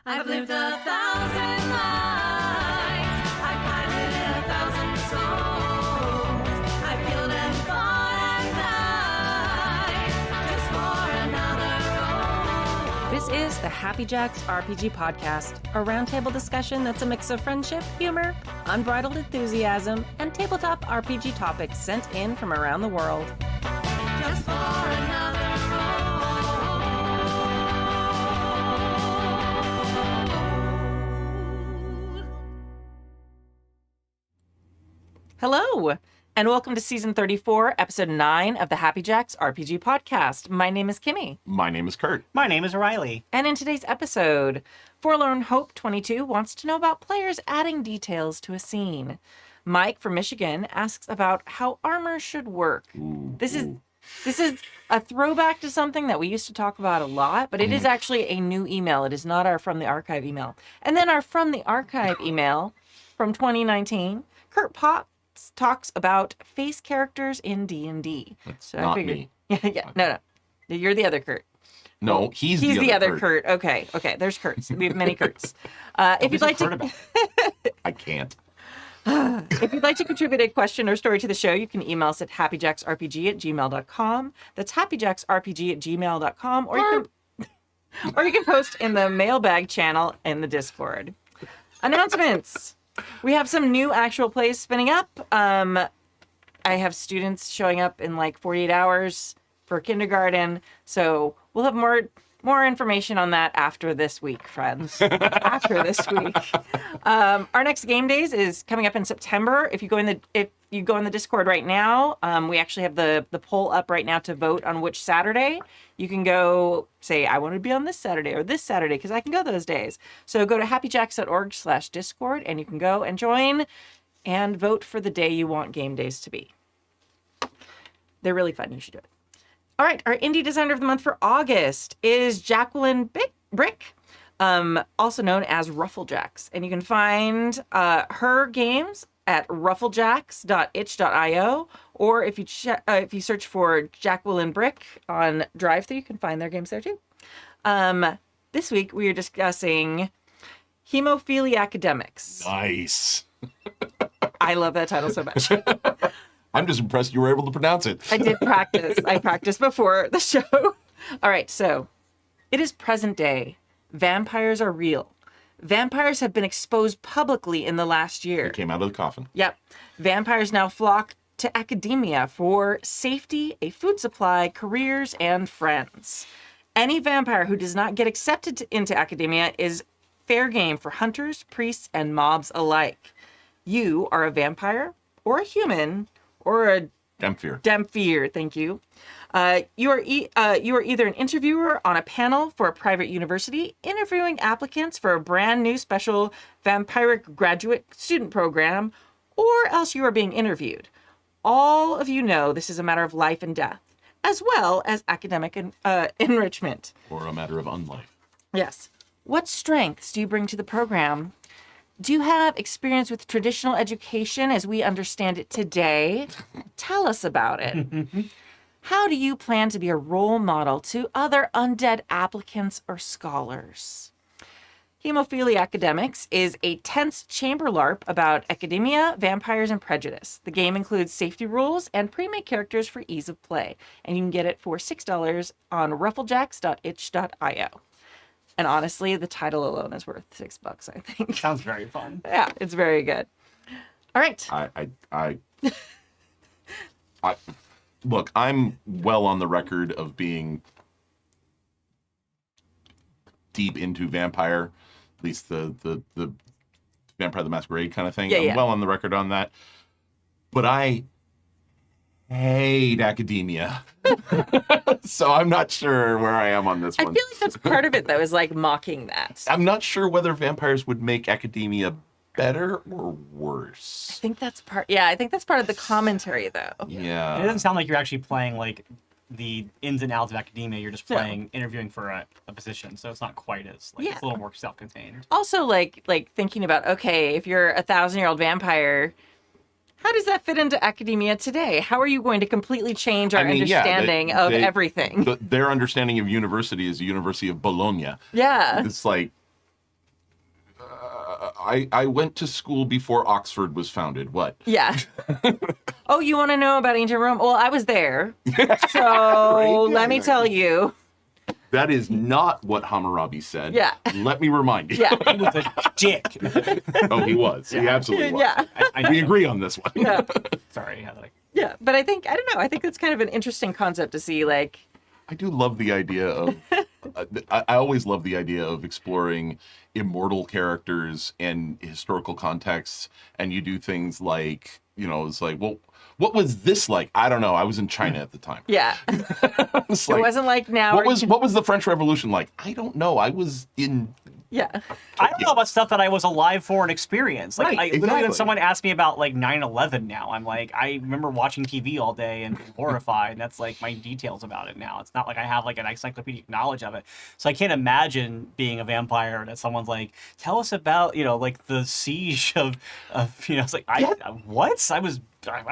I've lived 1,000 lives. I've piloted 1,000 souls. I've killed and fought and died just for another role. This is the Happy Jacks RPG podcast, a roundtable discussion that's a mix of friendship, humor, unbridled enthusiasm, and tabletop RPG topics sent in from around the world. Just for another role. Hello, and welcome to Season 34, Episode 9 of the Happy Jacks RPG podcast. My name is Kimmy. My name is Kurt. My name is Riley. And in today's episode, Forlorn Hope 22 wants to know about players adding details to a scene. Mike from Michigan asks about how armor should work. This is a throwback to something that we used to talk about a lot, but it is actually a new email. It is not our From the Archive email. And then our From the Archive email from 2019, Kurt Potts talks about face characters in D&D. That's I not figured- me. Yeah, no. You're the other Kurt. No, he's the other Kurt. Okay, there's Kurts. We have many Kurts. If you'd like to, I can't. if you'd like to contribute a question or story to the show, you can email us at happyjacksrpg@gmail.com. That's happyjacksrpg@gmail.com, or you can post in the mailbag channel in the Discord. Announcements. We have some new actual plays spinning up. I have students showing up in like 48 hours for kindergarten, so we'll have more information on that after this week, friends. After this week. Our next game days is coming up in September. If you go in the Discord right now, we actually have the poll up right now to vote on which Saturday. You can go say, I want to be on this Saturday or this Saturday, because I can go those days. So go to happyjacks.org/Discord and you can go and join and vote for the day you want game days to be. They're really fun. You should do it. All right, our Indie Designer of the Month for August is Jacqueline Brick, also known as Rufflejacks. And you can find her games at rufflejacks.itch.io, or if you search for Jacqueline Brick on Drive-Thru, you can find their games there too. This week we are discussing Hemophilia Academics. Nice. I love that title so much. I'm just impressed you were able to pronounce it. I did practice. I practiced before the show. All right, so it is present day. Vampires are real. Vampires have been exposed publicly in the last year. It came out of the coffin. Yep. Vampires now flock to academia for safety, a food supply, careers, and friends. Any vampire who does not get accepted into academia is fair game for hunters, priests, and mobs alike. You are a vampire or a human or a Demphier, thank you. You are either an interviewer on a panel for a private university, interviewing applicants for a brand new special vampiric graduate student program, or else you are being interviewed. All of you know this is a matter of life and death, as well as academic enrichment. Or a matter of unlife. Yes. What strengths do you bring to the program? Do you have experience with traditional education as we understand it today? Tell us about it. How do you plan to be a role model to other undead applicants or scholars? Hemophilia Academics is a tense chamber LARP about academia, vampires, and prejudice. The game includes safety rules and pre-made characters for ease of play, and you can get it for $6 on rufflejacks.itch.io. And honestly, the title alone is worth $6, I think. Sounds very fun. Yeah, it's very good. All right. I look, I'm well on the record of being deep into vampire, at least the Vampire the Masquerade kind of thing. I'm well on the record on that. But I hate academia. So I'm not sure where I am on this one. I feel like that's part of it, though, is like mocking that. I'm not sure whether vampires would make academia better or worse. I think that's part of the commentary, though. Yeah. It doesn't sound like you're actually playing like the ins and outs of academia. You're just interviewing for a position, so it's not quite as it's a little more self-contained. Also, like thinking about, okay, if you're a 1,000-year-old vampire, how does that fit into academia today? How are you going to completely change our understanding of everything? Their understanding of university is the University of Bologna. Yeah. It's like, I went to school before Oxford was founded. What? Yeah. Oh, you want to know about ancient Rome? Well, I was there. So let me tell you. That is not what Hammurabi said. Yeah. Let me remind you. Yeah. He was a dick. Oh, he was. He absolutely was. Yeah. We agree on this one. Yeah. Sorry. How did I... Yeah. But I don't know. I think it's kind of an interesting concept to see, like. I do love the idea of, I always love the idea of exploring immortal characters and historical contexts. And you do things like, it's like, well, what was this like? I don't know. I was in China at the time. Yeah. It wasn't like now. What was the French Revolution like? I don't know. I was in. Yeah. I don't know about stuff that I was alive for and experienced. Like, Right, literally when exactly. someone asked me about, like, 9/11 now, I'm like, I remember watching TV all day and being horrified, and that's, like, my details about it now. It's not like I have, like, an encyclopedic knowledge of it. So I can't imagine being a vampire that someone's like, tell us about, like, the siege of it's like, what? I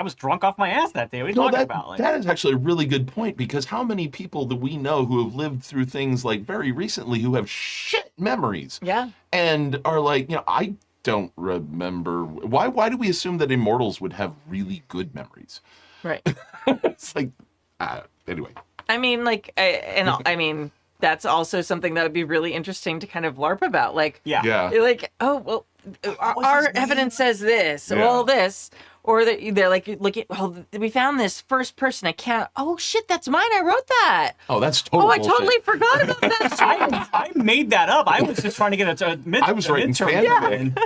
was drunk off my ass that day. What are you talking about? Like, that is actually a really good point, because how many people do we know who have lived through things like very recently who have shit memories? Yeah. And are like, I don't remember. Why do we assume that immortals would have really good memories? Right. It's like, anyway. I mean, like, I mean, that's also something that would be really interesting to kind of LARP about. Like, Yeah. you're like, oh, well, our evidence says this, well, this, or they're like, look at, well, we found this first person account. Oh shit, that's mine. I wrote that. Oh, that's totally. Oh, I bullshit. totally forgot about that. I made that up. I was just trying to get I was writing fanfic.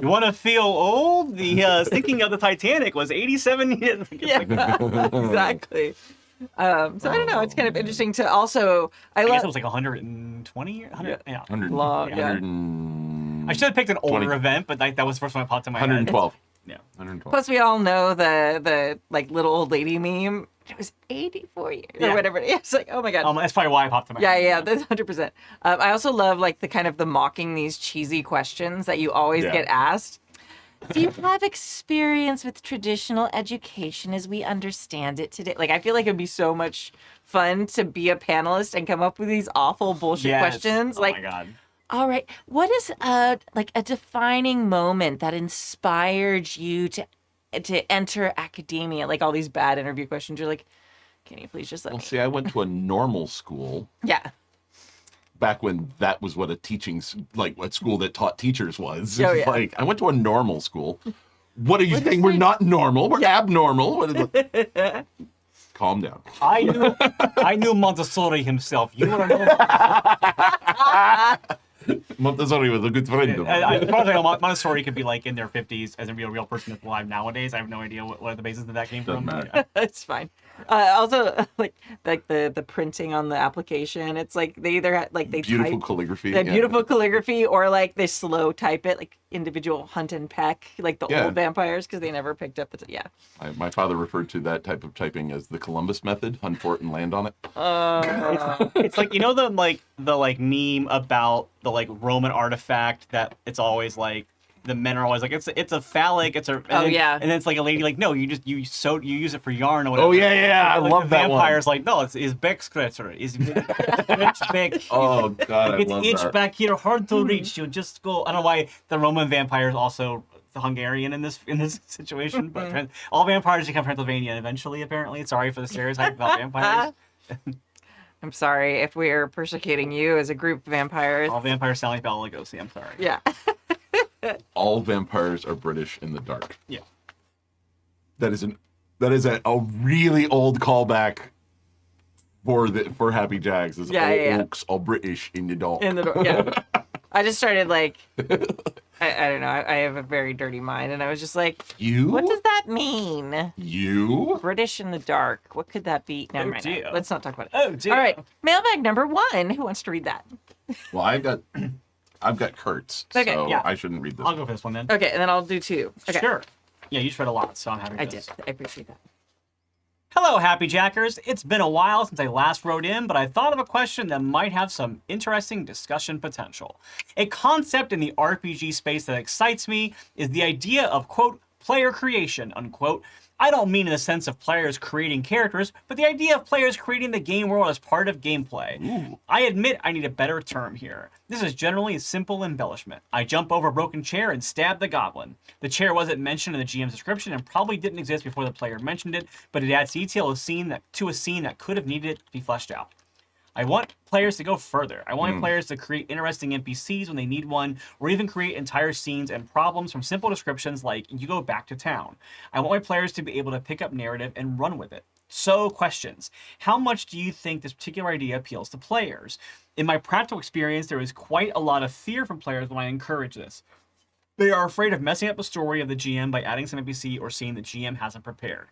You want to feel old? The sinking of the Titanic was 87 years. Yeah, exactly. So I don't know. It's kind of interesting to also. I guess it was like 120 years. 100, yeah. 100, Long, yeah. 100 I should have picked an older event, but that was the first one that popped in my head. 112. Yeah. 112. Plus, we all know the like little old lady meme. It was 84 years or Yeah. whatever. It's like, oh my god. That's probably why I popped in my Yeah, head. yeah, that's 100%. I also love like the kind of the mocking these cheesy questions that you always get asked. Do you have experience with traditional education as we understand it today? Like, I feel like it'd be so much fun to be a panelist and come up with these awful bullshit questions. Oh like, my god. all right, what is a defining moment that inspired you to enter academia? Like all these bad interview questions. You're like, can you please just let me? See, I went to a normal school. Yeah. Back when that was what what school that taught teachers was. Oh, yeah. Like, I went to a normal school. What are you saying? We're not normal. We're abnormal. Calm down. I knew Montessori himself. You want to know? Montessori was a good friend of I mine. probably Montessori could be like in their 50s as a real person that's alive nowadays. I have no idea what the basis of that came Doesn't from. matter. Yeah. It's fine. Also, like the printing on the application, it's like they either they Beautiful type calligraphy. the beautiful calligraphy, or like they slow type it, like individual hunt and peck, like the old vampires, because they never picked up the My father referred to that type of typing as the Columbus method: hunt for it and land on it. It's like, the meme about the like Roman artifact that it's always like the men are always like it's a phallic, and then it's like a lady like, no, you use it for yarn or whatever. Oh yeah, I Like love the that one. vampire's like, no, it's Beckskretzer. It's back. Oh god, I It's love itch that. back here, hard to reach. You just go. I don't know why the Roman vampire is also the Hungarian in this situation, but all vampires become Transylvanian eventually. Apparently, sorry for the stereotype about vampires. I'm sorry if we're persecuting you as a group of vampires. All vampires sound like Bela Lugosi. I'm sorry. Yeah. All vampires are British in the dark. Yeah. That is a really old callback for Happy Jags. All oaks are British in the dark. I just started like I don't know. I have a very dirty mind, and I was just like, You? what does that mean? You? British in the dark. What could that be? Never mind. dear. Let's not talk about it. Oh dear. All right. Mailbag number 1. Who wants to read that? Well, I've got Kurtz, Okay, so yeah. I shouldn't read this. I'll go for this one then. Okay, and then I'll do 2. Okay. Sure. Yeah, you just read a lot, so I'm happy with I this. did. I appreciate that. Hello, Happy Jackers. It's been a while since I last wrote in, but I thought of a question that might have some interesting discussion potential. A concept in the RPG space that excites me is the idea of, quote, player creation, unquote, I don't mean in the sense of players creating characters, but the idea of players creating the game world as part of gameplay. Ooh. I admit I need a better term here. This is generally a simple embellishment. I jump over a broken chair and stab the goblin. The chair wasn't mentioned in the GM's description and probably didn't exist before the player mentioned it, but it adds detail to a scene that could have needed to be fleshed out. I want players to go further. I want players to create interesting NPCs when they need one, or even create entire scenes and problems from simple descriptions like, you go back to town. I want my players to be able to pick up narrative and run with it. So, questions. How much do you think this particular idea appeals to players? In my practical experience, there is quite a lot of fear from players when I encourage this. They are afraid of messing up the story of the GM by adding some NPC or scene the GM hasn't prepared.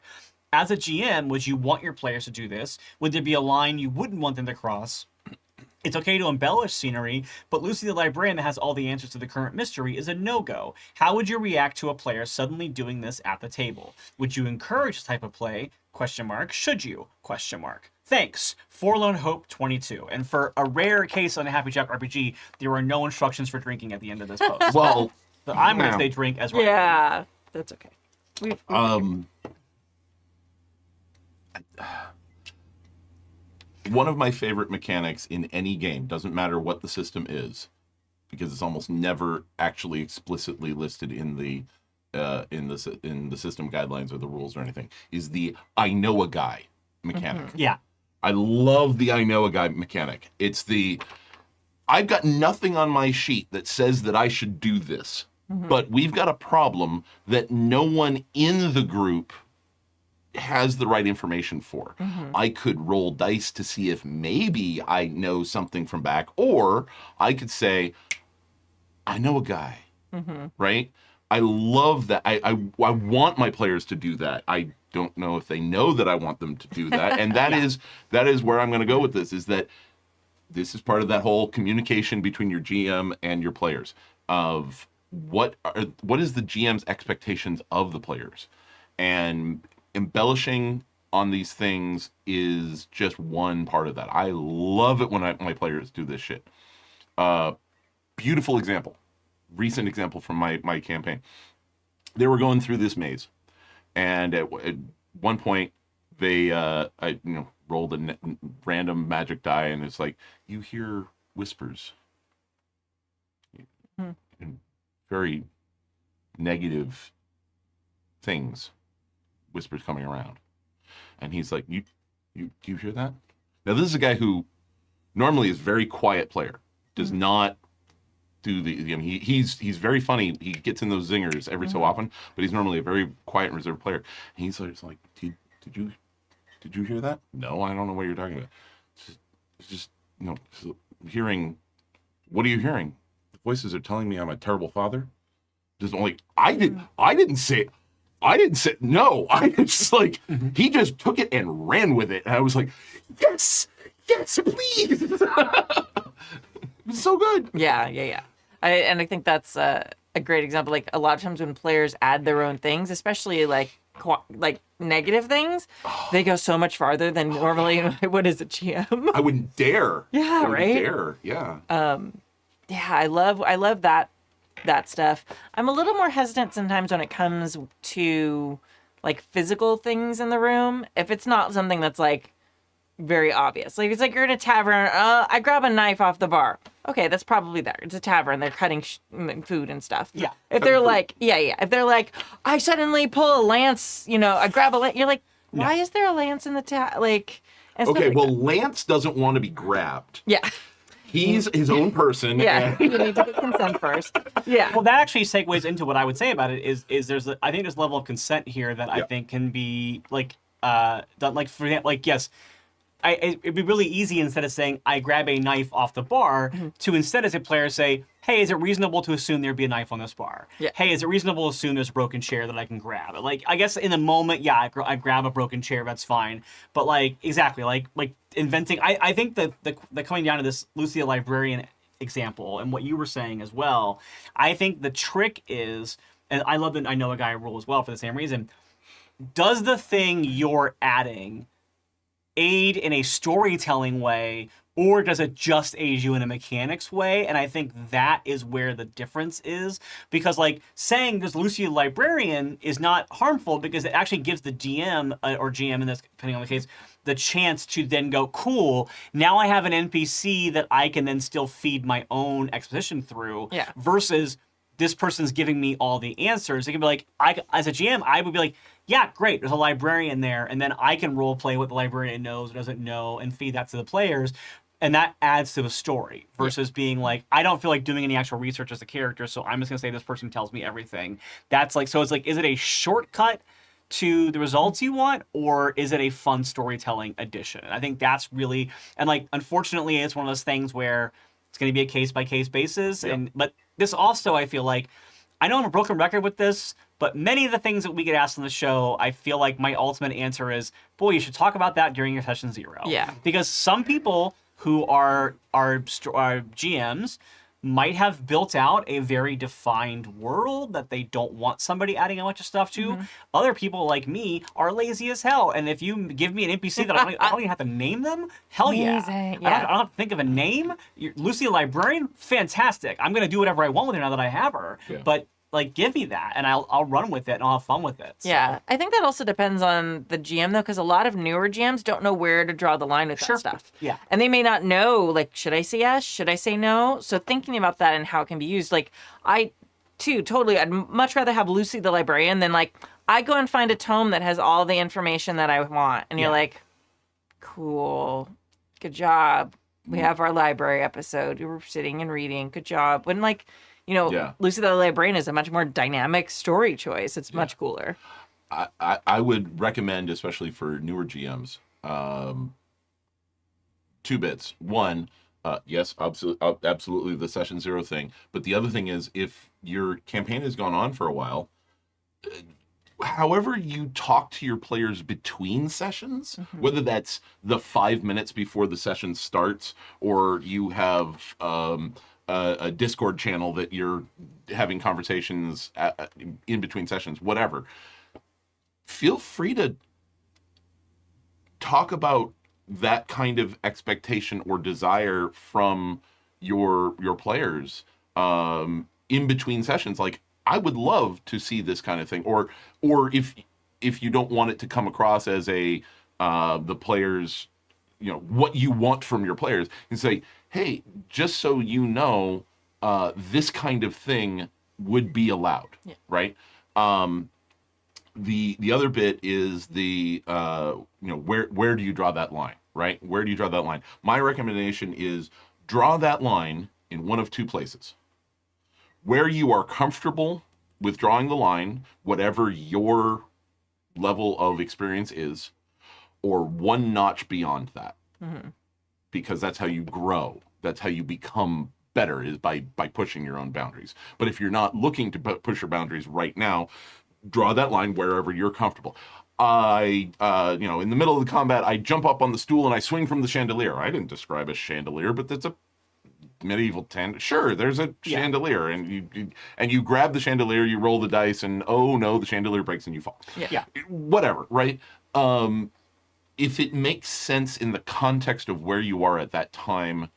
As a GM, would you want your players to do this? Would there be a line you wouldn't want them to cross? It's okay to embellish scenery, but Lucy the librarian that has all the answers to the current mystery is a no-go. How would you react to a player suddenly doing this at the table? Would you encourage this type of play? Question mark. Should you? Question mark. Thanks. Forlorn Hope 22. And for a rare case on a Happy Jack RPG, there are no instructions for drinking at the end of this post. Well, But I'm going to say drink as well. Yeah, that's okay. One of my favorite mechanics in any game, doesn't matter what the system is, because it's almost never actually explicitly listed in the system guidelines or the rules or anything, is the I know a guy mechanic. Yeah. I love the I know a guy mechanic. It's the I've got nothing on my sheet that says that I should do this, but we've got a problem that no one in the group has the right information for. I could roll dice to see if maybe I know something from back, or I could say, I know a guy, right? I love that. I want my players to do that. I don't know if they know that I want them to do that. And that is where I'm going to go with this, is that this is part of that whole communication between your GM and your players of what is the GM's expectations of the players. And embellishing on these things is just one part of that. I love it when my players do this shit. Beautiful example, recent example from my campaign. They were going through this maze, and at one point they rolled a random magic die, and it's like, you hear whispers, and very negative things. Whispers coming around, and he's like, "You, do you hear that?" Now this is a guy who normally is very quiet player, does not do the. I mean, he's very funny. He gets in those zingers every so often, but he's normally a very quiet and reserved player. And he's like, "Did you hear that?" "No, I don't know what you're talking about." It's just hearing. What are you hearing? The voices are telling me I'm a terrible father. Just like I didn't say. No. I just like, he just took it and ran with it. And I was like, yes, please. It was so good. Yeah. I think that's a great example. Like, a lot of times when players add their own things, especially like negative things, they go so much farther than normally. What is a GM? I wouldn't dare. Yeah, right? Dare. Yeah. Yeah, I love that stuff. I'm a little more hesitant sometimes when it comes to like physical things in the room. If it's not something that's like very obvious, like it's like you're in a tavern, I grab a knife off the bar. Okay, that's probably there. It's a tavern. They're cutting food and stuff. Yeah. If they're like, if they're like, I suddenly pull a lance, I grab a lance. You're like, why is there a lance in the like? Okay, like well, that. Lance doesn't want to be grabbed. Yeah. He's his own person. Yeah, you need to get consent first. Yeah. Well, that actually segues into what I would say about it is I think there's a level of consent here that I think can be like done, like, for example, like, yes, it'd be really easy, instead of saying I grab a knife off the bar, to instead as a player say, hey, is it reasonable to assume there'd be a knife on this bar? Yeah. Hey, is it reasonable to assume there's a broken chair that I can grab? Like, I guess in the moment, I grab a broken chair, that's fine. But like, exactly, like inventing, I think that the coming down to this Lucy the librarian example and what you were saying as well, I think the trick is, and I love the I know a guy rule as well for the same reason, does the thing you're adding aid in a storytelling way, or does it just age you in a mechanics way? And I think that is where the difference is, because like saying there's Lucy the Librarian is not harmful because it actually gives the DM or GM in this, depending on the case, the chance to then go, cool, now I have an NPC that I can then still feed my own exposition through, versus this person's giving me all the answers. It can be like, as a GM, I would be like, yeah, great, there's a librarian there, and then I can role play what the librarian knows or doesn't know and feed that to the players. And that adds to the story versus being like, I don't feel like doing any actual research as a character, so I'm just going to say this person tells me everything. That's like, so it's like, is it a shortcut to the results you want, or is it a fun storytelling addition? And I think that's really, and like, unfortunately, it's one of those things where it's going to be a case-by-case basis. But this also, I feel like, I know I'm a broken record with this, but many of the things that we get asked on the show, I feel like my ultimate answer is, boy, you should talk about that during your session 0. Yeah. Because some people who are GMs might have built out a very defined world that they don't want somebody adding a bunch of stuff to. Other people like me are lazy as hell, and if you give me an NPC that I don't even have to name them, hell Amazing. yeah. I don't have to think of a name. Lucy the Librarian, fantastic. I'm going to do whatever I want with her now that I have her. Yeah. But like, give me that, and I'll run with it, and I'll have fun with it. So. Yeah, I think that also depends on the GM, though, because a lot of newer GMs don't know where to draw the line with that stuff. Yeah. And they may not know, like, should I say yes? Should I say no? So thinking about that and how it can be used, like, I'd much rather have Lucy the Librarian than, like, I go and find a tome that has all the information that I want. And you're like, cool, good job. We have our library episode. You were sitting and reading. Good job. When, like... Lucy the Librarian is a much more dynamic story choice. It's much cooler. I would recommend, especially for newer GMs, 2 bits. One, yes, absolutely the session 0 thing. But the other thing is, if your campaign has gone on for a while, however you talk to your players between sessions, whether that's the 5 minutes before the session starts, or you have... a Discord channel that you're having conversations in between sessions, whatever. Feel free to talk about that kind of expectation or desire from your players in between sessions. Like, I would love to see this kind of thing, or if you don't want it to come across as the players, what you want from your players, and say, hey, just so you know, this kind of thing would be allowed, right? The other bit is where do you draw that line, right? Where do you draw that line? My recommendation is draw that line in one of 2 places. Where you are comfortable with drawing the line, whatever your level of experience is, or 1 notch beyond that. Because that's how you grow. That's how you become better, is by pushing your own boundaries. But if you're not looking to push your boundaries right now, draw that line wherever you're comfortable. In the middle of the combat, I jump up on the stool and I swing from the chandelier. I didn't describe a chandelier, but that's a medieval Sure, there's a chandelier, and you grab the chandelier, you roll the dice, and oh no, the chandelier breaks and you fall. Whatever, right? If it makes sense in the context of where you are at that time,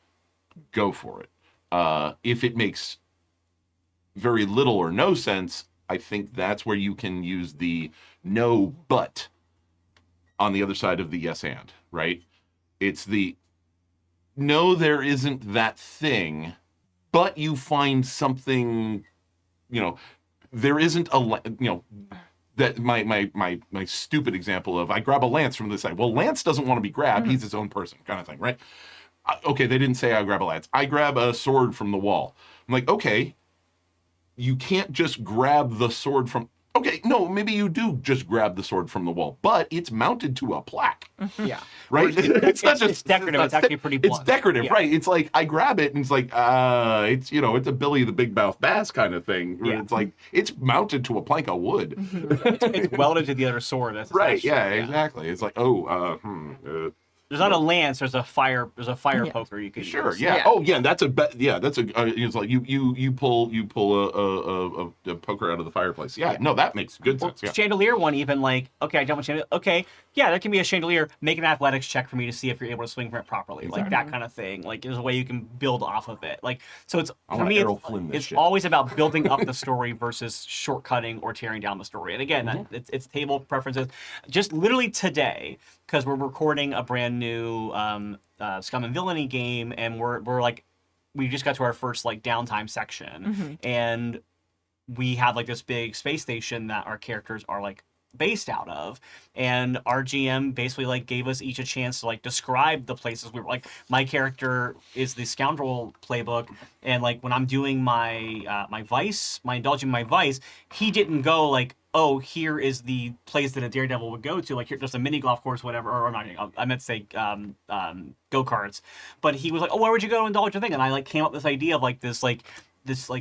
go for it. If it makes very little or no sense, I think that's where you can use the no but on the other side of the yes and, right? It's the no, there isn't that thing, but you find something, there isn't that my stupid example of I grab a lance from this side. Well, Lance doesn't want to be grabbed. He's his own person, kind of thing, right? Okay, they didn't say I grab a lance. I grab a sword from the wall. I'm like, okay, you can't just grab the sword from... Okay, no, maybe you do just grab the sword from the wall, but it's mounted to a plaque. Yeah. Right? It's not just... It's decorative. It's actually pretty blunt. It's decorative, right? It's like, I grab it, and it's like, it's a Billy the Big Mouth Bass kind of thing. Yeah. It's like, it's mounted to a plank of wood. It's welded to the other sword. That's right, yeah, exactly. It's like, There's not a lance. There's a fire. There's a fire Yeah. poker you could Sure. use. Yeah. Yeah. Oh, yeah. That's it's like you pull a poker out of the fireplace. Yeah. No, that makes good Well, sense. Yeah. chandelier one, even like, okay, I don't want chandelier. Okay, yeah, there can be a chandelier. Make an athletics check for me to see if you're able to swing from it properly, like that kind of thing. Like, there's a way you can build off of it. Like, so it's I for wanna me, Errol Flynn this it's shit. always about building up the story versus shortcutting or tearing down the story. And again, it's table preferences. Just literally today, because we're recording a brand new Scum and Villainy game, and we're like, we just got to our first like downtime section, and we have like this big space station that our characters are like based out of, and our GM basically like gave us each a chance to like describe the places we were. Like, my character is the scoundrel playbook, and like when I'm doing my indulging my vice, he didn't go like, oh, here is the place that a daredevil would go to, like here, just a mini golf course, whatever, or not. I meant to say go karts, but he was like, oh, where would you go to indulge your thing? And I like came up with this idea of like this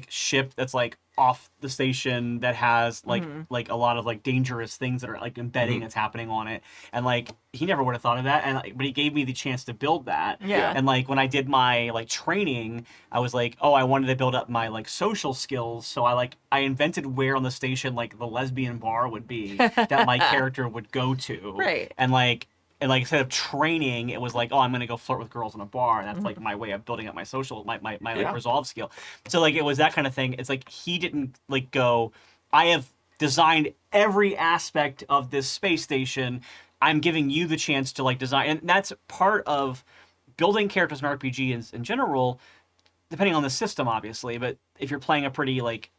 ship that's like off the station that has like a lot of like dangerous things that are like embedding that's happening on it, and like he never would have thought of that, and but he gave me the chance to build that. Yeah. And like when I did my like training, I was like, oh, I wanted to build up my like social skills, so I invented where on the station like the lesbian bar would be that my character would go to. Right. And like instead of training, it was like, oh, I'm gonna go flirt with girls in a bar, and that's like my way of building up my social, my like resolve skill. So like it was that kind of thing. It's like he didn't like go, I have designed every aspect of this space station. I'm giving you the chance to like design, and that's part of building characters in RPG in general, depending on the system, obviously. But if you're playing a pretty like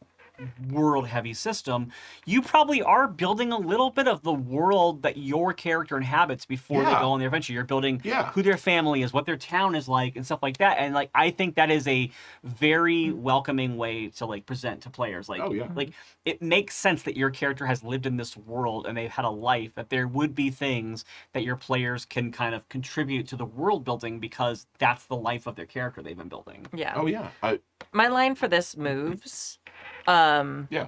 world heavy system, you probably are building a little bit of the world that your character inhabits before they go on their adventure. You're building who their family is, what their town is like, and stuff like that. And like I think that is a very welcoming way to like present to players. Like, like it makes sense that your character has lived in this world and they've had a life, that there would be things that your players can kind of contribute to the world building because that's the life of their character they've been building. Yeah. Oh yeah. My line for this moves. Yeah.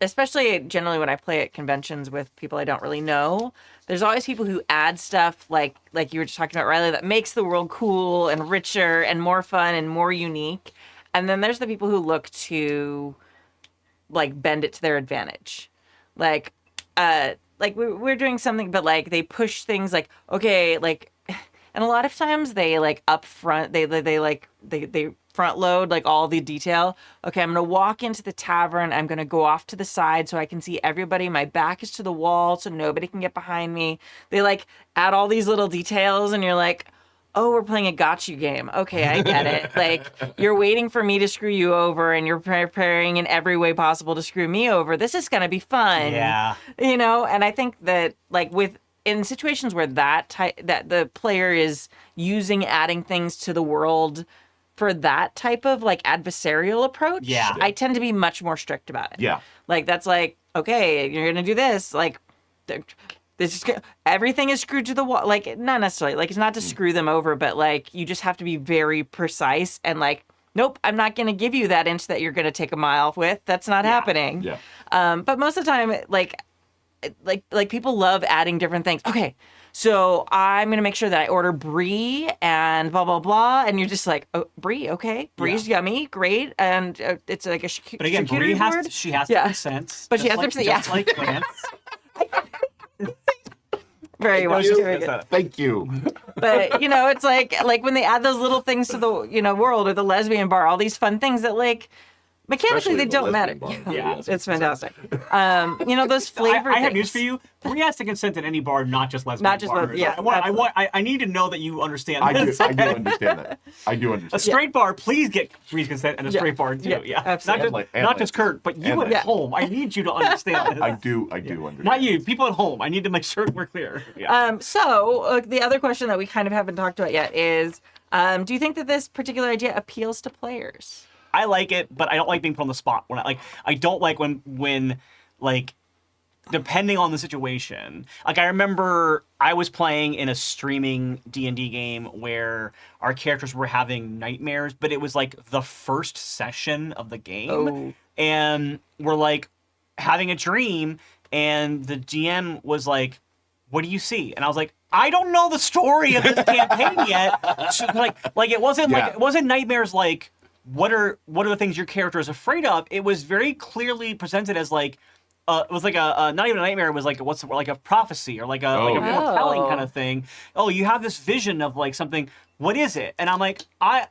Especially generally when I play at conventions with people I don't really know, there's always people who add stuff like you were just talking about, Riley, that makes the world cool and richer and more fun and more unique. And then there's the people who look to like bend it to their advantage. Like we're doing something, but like they push things like, okay, like, and a lot of times they like up front, they front load like all the detail. Okay, I'm gonna walk into the tavern. I'm gonna go off to the side so I can see everybody. My back is to the wall so nobody can get behind me. They like add all these little details, and you're like, oh, we're playing a gotcha game. Okay, I get it. Like, you're waiting for me to screw you over, and you're preparing in every way possible to screw me over. This is gonna be fun. Yeah. You know, and I think that like in situations where that the player is adding things to the world for that type of like adversarial approach, I tend to be much more strict about it. Yeah. Like that's like, okay, you're gonna do this. Like, everything is screwed to the wall. Like, not necessarily. Like, it's not to screw them over, but like you just have to be very precise and like, nope, I'm not gonna give you that inch that you're gonna take a mile with. That's not happening. Yeah. But most of the time, like people love adding different things. Okay, so I'm gonna make sure that I order brie and blah blah blah, and you're just like, oh, brie, okay, brie's yummy, great, and it's like a but again, brie she has to consent, but she has to consent, just like Lance. Very well. Very good. Thank you. But you know, it's like when they add those little things to the world, or the lesbian bar, all these fun things that like mechanically they don't matter. Yeah, it's fantastic. You know, those flavor. I have news for you. Brie has to consent at any bar, not just lesbian. Not just bars. Yeah. I need to know that you understand. I do this. understand that. I do A understand. straight bar, please get Brie's consent, and a straight bar too. Yeah, absolutely. Not just Kurt, but you at home. I need you to understand this. I do understand. Not you, people at home. I need to make sure we're clear. Yeah. So the other question that we kind of haven't talked about yet is, do you think that this particular idea appeals to players? I like it, but I don't like being put on the spot. I don't like when like, depending on the situation. Like, I remember I was playing in a streaming D&D game where our characters were having nightmares, but it was like the first session of the game, and we're like having a dream, and the GM was like, what do you see? And I was like, I don't know the story of this campaign yet. So, like it wasn't like it wasn't nightmares like what are the things your character is afraid of. It was very clearly presented as like it was like a not even a nightmare. It was like like a prophecy or like a foretelling kind of thing. Oh, you have this vision of like something. What is it? And I'm like, I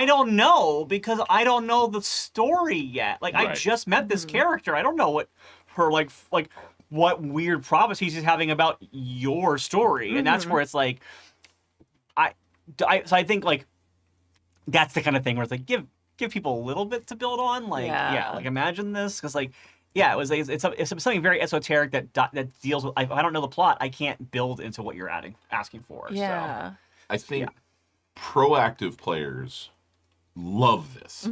don't know because I don't know the story yet. Like I just met this character. I don't know what her like what weird prophecies he's having about your story. And that's where it's like so I think like that's the kind of thing where it's like give people a little bit to build on. Like like imagine this because like it was it's something very esoteric that deals with if I don't know the plot, I can't build into what you're asking for. Yeah. So I think proactive players love this.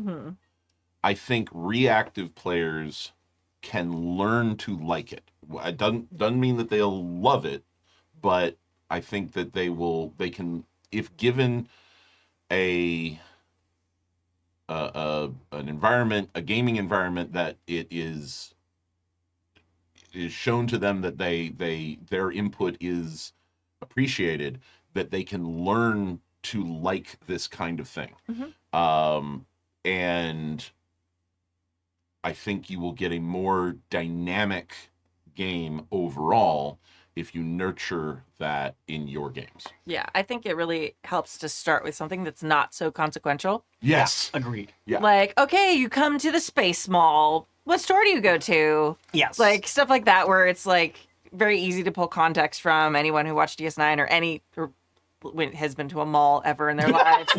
I think reactive players can learn to like it. It doesn't mean that they'll love it, but I think that they can, if given an environment, a gaming environment that it is shown to them that their input is appreciated, that they can learn to like this kind of thing. And I think you will get a more dynamic game overall if you nurture that in your games. Yeah, I think it really helps to start with something that's not so consequential. Yes. agreed. Yeah. Like, okay, you come to the Space Mall. What store do you go to? Yes. Like, stuff like that where it's, like, very easy to pull context from anyone who watched DS9 or has been to a mall ever in their lives.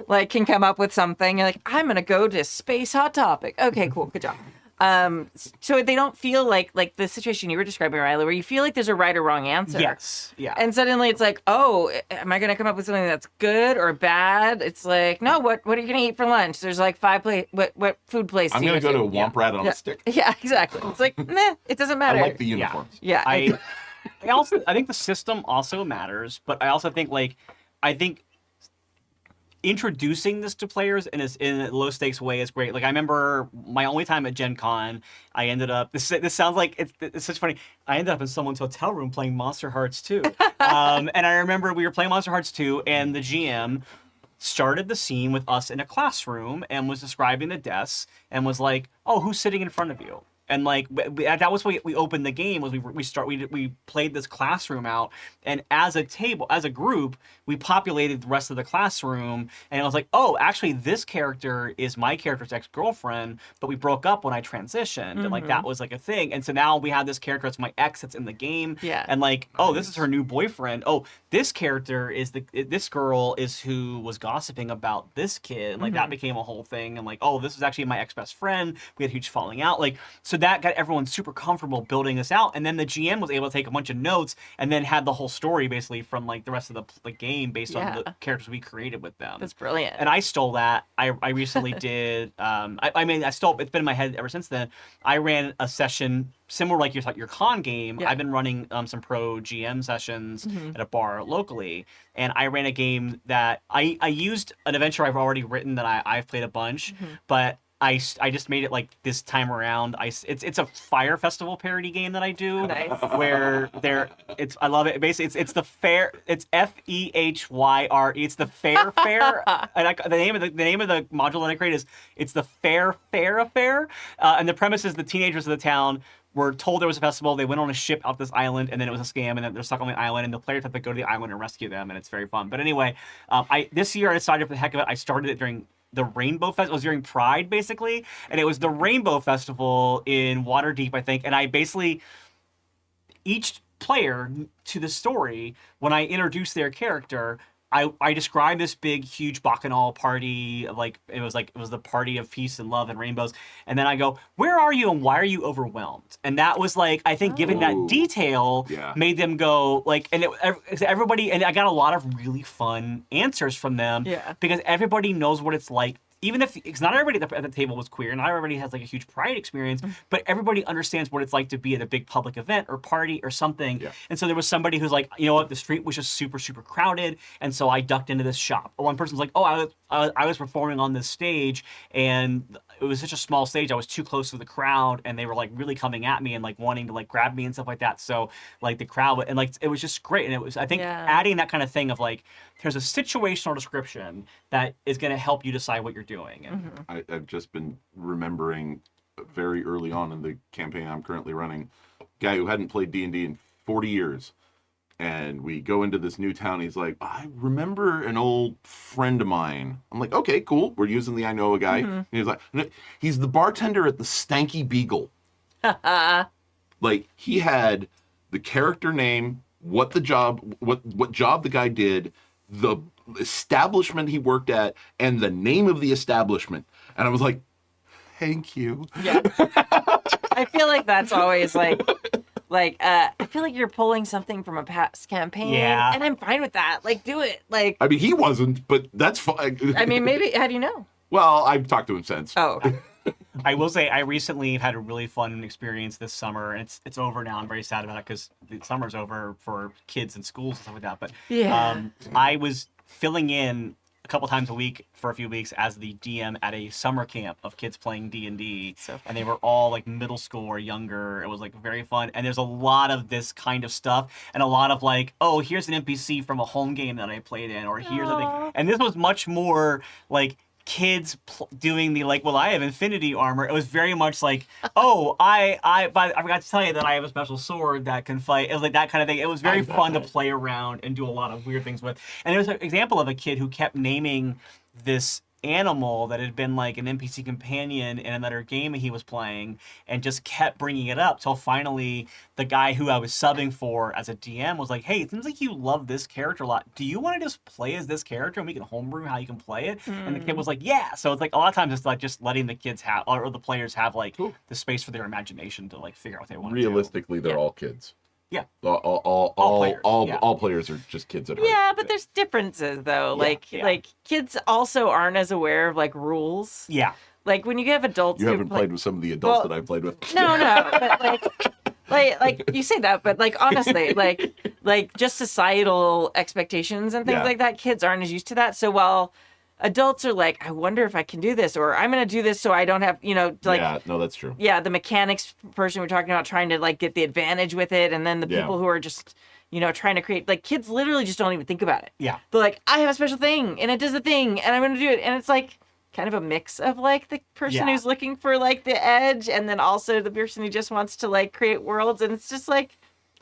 Like, can come up with something. You're like, I'm going to go to Space Hot Topic. Okay, cool. Good job. So they don't feel like the situation you were describing, Riley, where you feel like there's a right or wrong answer. Yes. Yeah. And suddenly it's like, oh, am I going to come up with something that's good or bad? It's like, no, what are you going to eat for lunch? There's like 5 what food place I'm do you going to go to a to? Womp Rat on a stick. Yeah, exactly. It's like, meh, it doesn't matter. I like the uniforms. Yeah. I think the system also matters, but I also think introducing this to players in a low stakes way is great. Like I remember my only time at Gen Con, I ended up this sounds like it's such funny. I ended up in someone's hotel room playing Monster Hearts 2. And I remember we were playing Monster Hearts 2 and the GM started the scene with us in a classroom and was describing the desks and was like, "Oh, who's sitting in front of you?" And like that was what we opened the game was we played this classroom out, and as a group we populated the rest of the classroom, and it was like, oh, actually this character is my character's ex-girlfriend, but we broke up when I transitioned, and like that was like a thing, and so now we have this character that's my ex that's in the game, and like, oh, this is her new boyfriend, oh, this character is this girl is who was gossiping about this kid, and like that became a whole thing, and like, oh, this is actually my ex-best friend, we had a huge falling out, like, so that got everyone super comfortable building this out, and then the GM was able to take a bunch of notes and then had the whole story basically from like the rest of the game based on the characters we created with them. That's brilliant. And I stole that. I recently did. I stole. It's been in my head ever since then. I ran a session similar like your con game. I've been running some pro GM sessions at a bar locally, and I ran a game that I used an adventure I've already written that I've played a bunch, but I just made it like this time around. It's a Fire Festival parody game that I do. Nice. Where I love it. Basically, it's the fair. It's FEHYRE. It's the fair. And the name of the module that I created is it's the fair affair. And the premise is the teenagers of the town were told there was a festival. They went on a ship out this island, and then it was a scam, and then they're stuck on the island, and the players have to go to the island and rescue them, and it's very fun. But anyway, this year I decided for the heck of it, I started it during the Rainbow Festival. It was during Pride, basically, and it was the Rainbow Festival in Waterdeep, I think, and I basically, each player to the story, when I introduced their character, I described this big, huge bacchanal party, like it was the party of peace and love and rainbows, and then I go, where are you and why are you overwhelmed? And that was like, I think giving that detail made them go like, and everybody, and I got a lot of really fun answers from them because everybody knows what it's like. Even if, because not everybody at the table was queer, not everybody has like a huge Pride experience, but everybody understands what it's like to be at a big public event or party or something. Yeah. And so there was somebody who's like, you know what, the street was just super, super crowded, and so I ducked into this shop. Or one person's like, oh, I was performing on this stage, and it was such a small stage. I was too close to the crowd, and they were like really coming at me and like wanting to like grab me and stuff like that. So like the crowd, and like it was just great. And it was, I think, adding that kind of thing of like there's a situational description that is going to help you decide what you're doing. And I've just been remembering very early on in the campaign I'm currently running, a guy who hadn't played D&D in 40 years. And we go into this new town. He's like, I remember an old friend of mine. I'm like, okay, cool. We're using the I know a guy. And he's like, he's the bartender at the Stanky Beagle. Like, he had the character name, what job the guy did, the establishment he worked at, and the name of the establishment. And I was like, thank you. Yeah. I feel like that's always like I feel like you're pulling something from a past campaign. Yeah. And I'm fine with that. Like, do it. Like, I mean, he wasn't, but that's fine. I mean, maybe, how do you know? Well, I've talked to him since. Oh, okay. I will say I recently had a really fun experience this summer, and it's over now. I'm very sad about it because the summer's over for kids and schools and stuff like that. But I was filling in a couple times a week for a few weeks as the DM at a summer camp of kids playing D&D. And they were all like middle school or younger. It was like very fun. And there's a lot of this kind of stuff and a lot of like, oh, here's an NPC from a home game that I played in, or here's a thing. And this was much more like kids doing the like, well, I have infinity armor. It was very much like, oh, I forgot to tell you that I have a special sword that can fight. It was like that kind of thing. It was very fun to play around and do a lot of weird things with. And there was an example of a kid who kept naming this animal that had been like an NPC companion in another game he was playing, and just kept bringing it up till finally the guy who I was subbing for as a DM was like, hey, it seems like you love this character a lot. Do you want to just play as this character and we can homebrew how you can play it? And the kid was like, yeah. So it's like a lot of times it's like just letting the kids have, or the players have like the space for their imagination to like figure out what they want to do. Realistically, they're all kids. Yeah. All players are just kids at heart. Yeah, but there's differences though. Like kids also aren't as aware of like rules. Yeah. Like when you have adults, You haven't played with some of the adults that I've played with. No, but like you say that, but like honestly, like just societal expectations and things like that, kids aren't as used to that. So while adults are like, I wonder if I can do this, or I'm gonna do this so I don't have, like, yeah, no, that's true. Yeah, the mechanics person we're talking about, trying to like get the advantage with it, and then the people who are just trying to create, like, kids literally just don't even think about it. Yeah, they're like, I have a special thing and it does a thing and I'm gonna do it, and it's like kind of a mix of like the person who's looking for like the edge, and then also the person who just wants to like create worlds, and it's just like,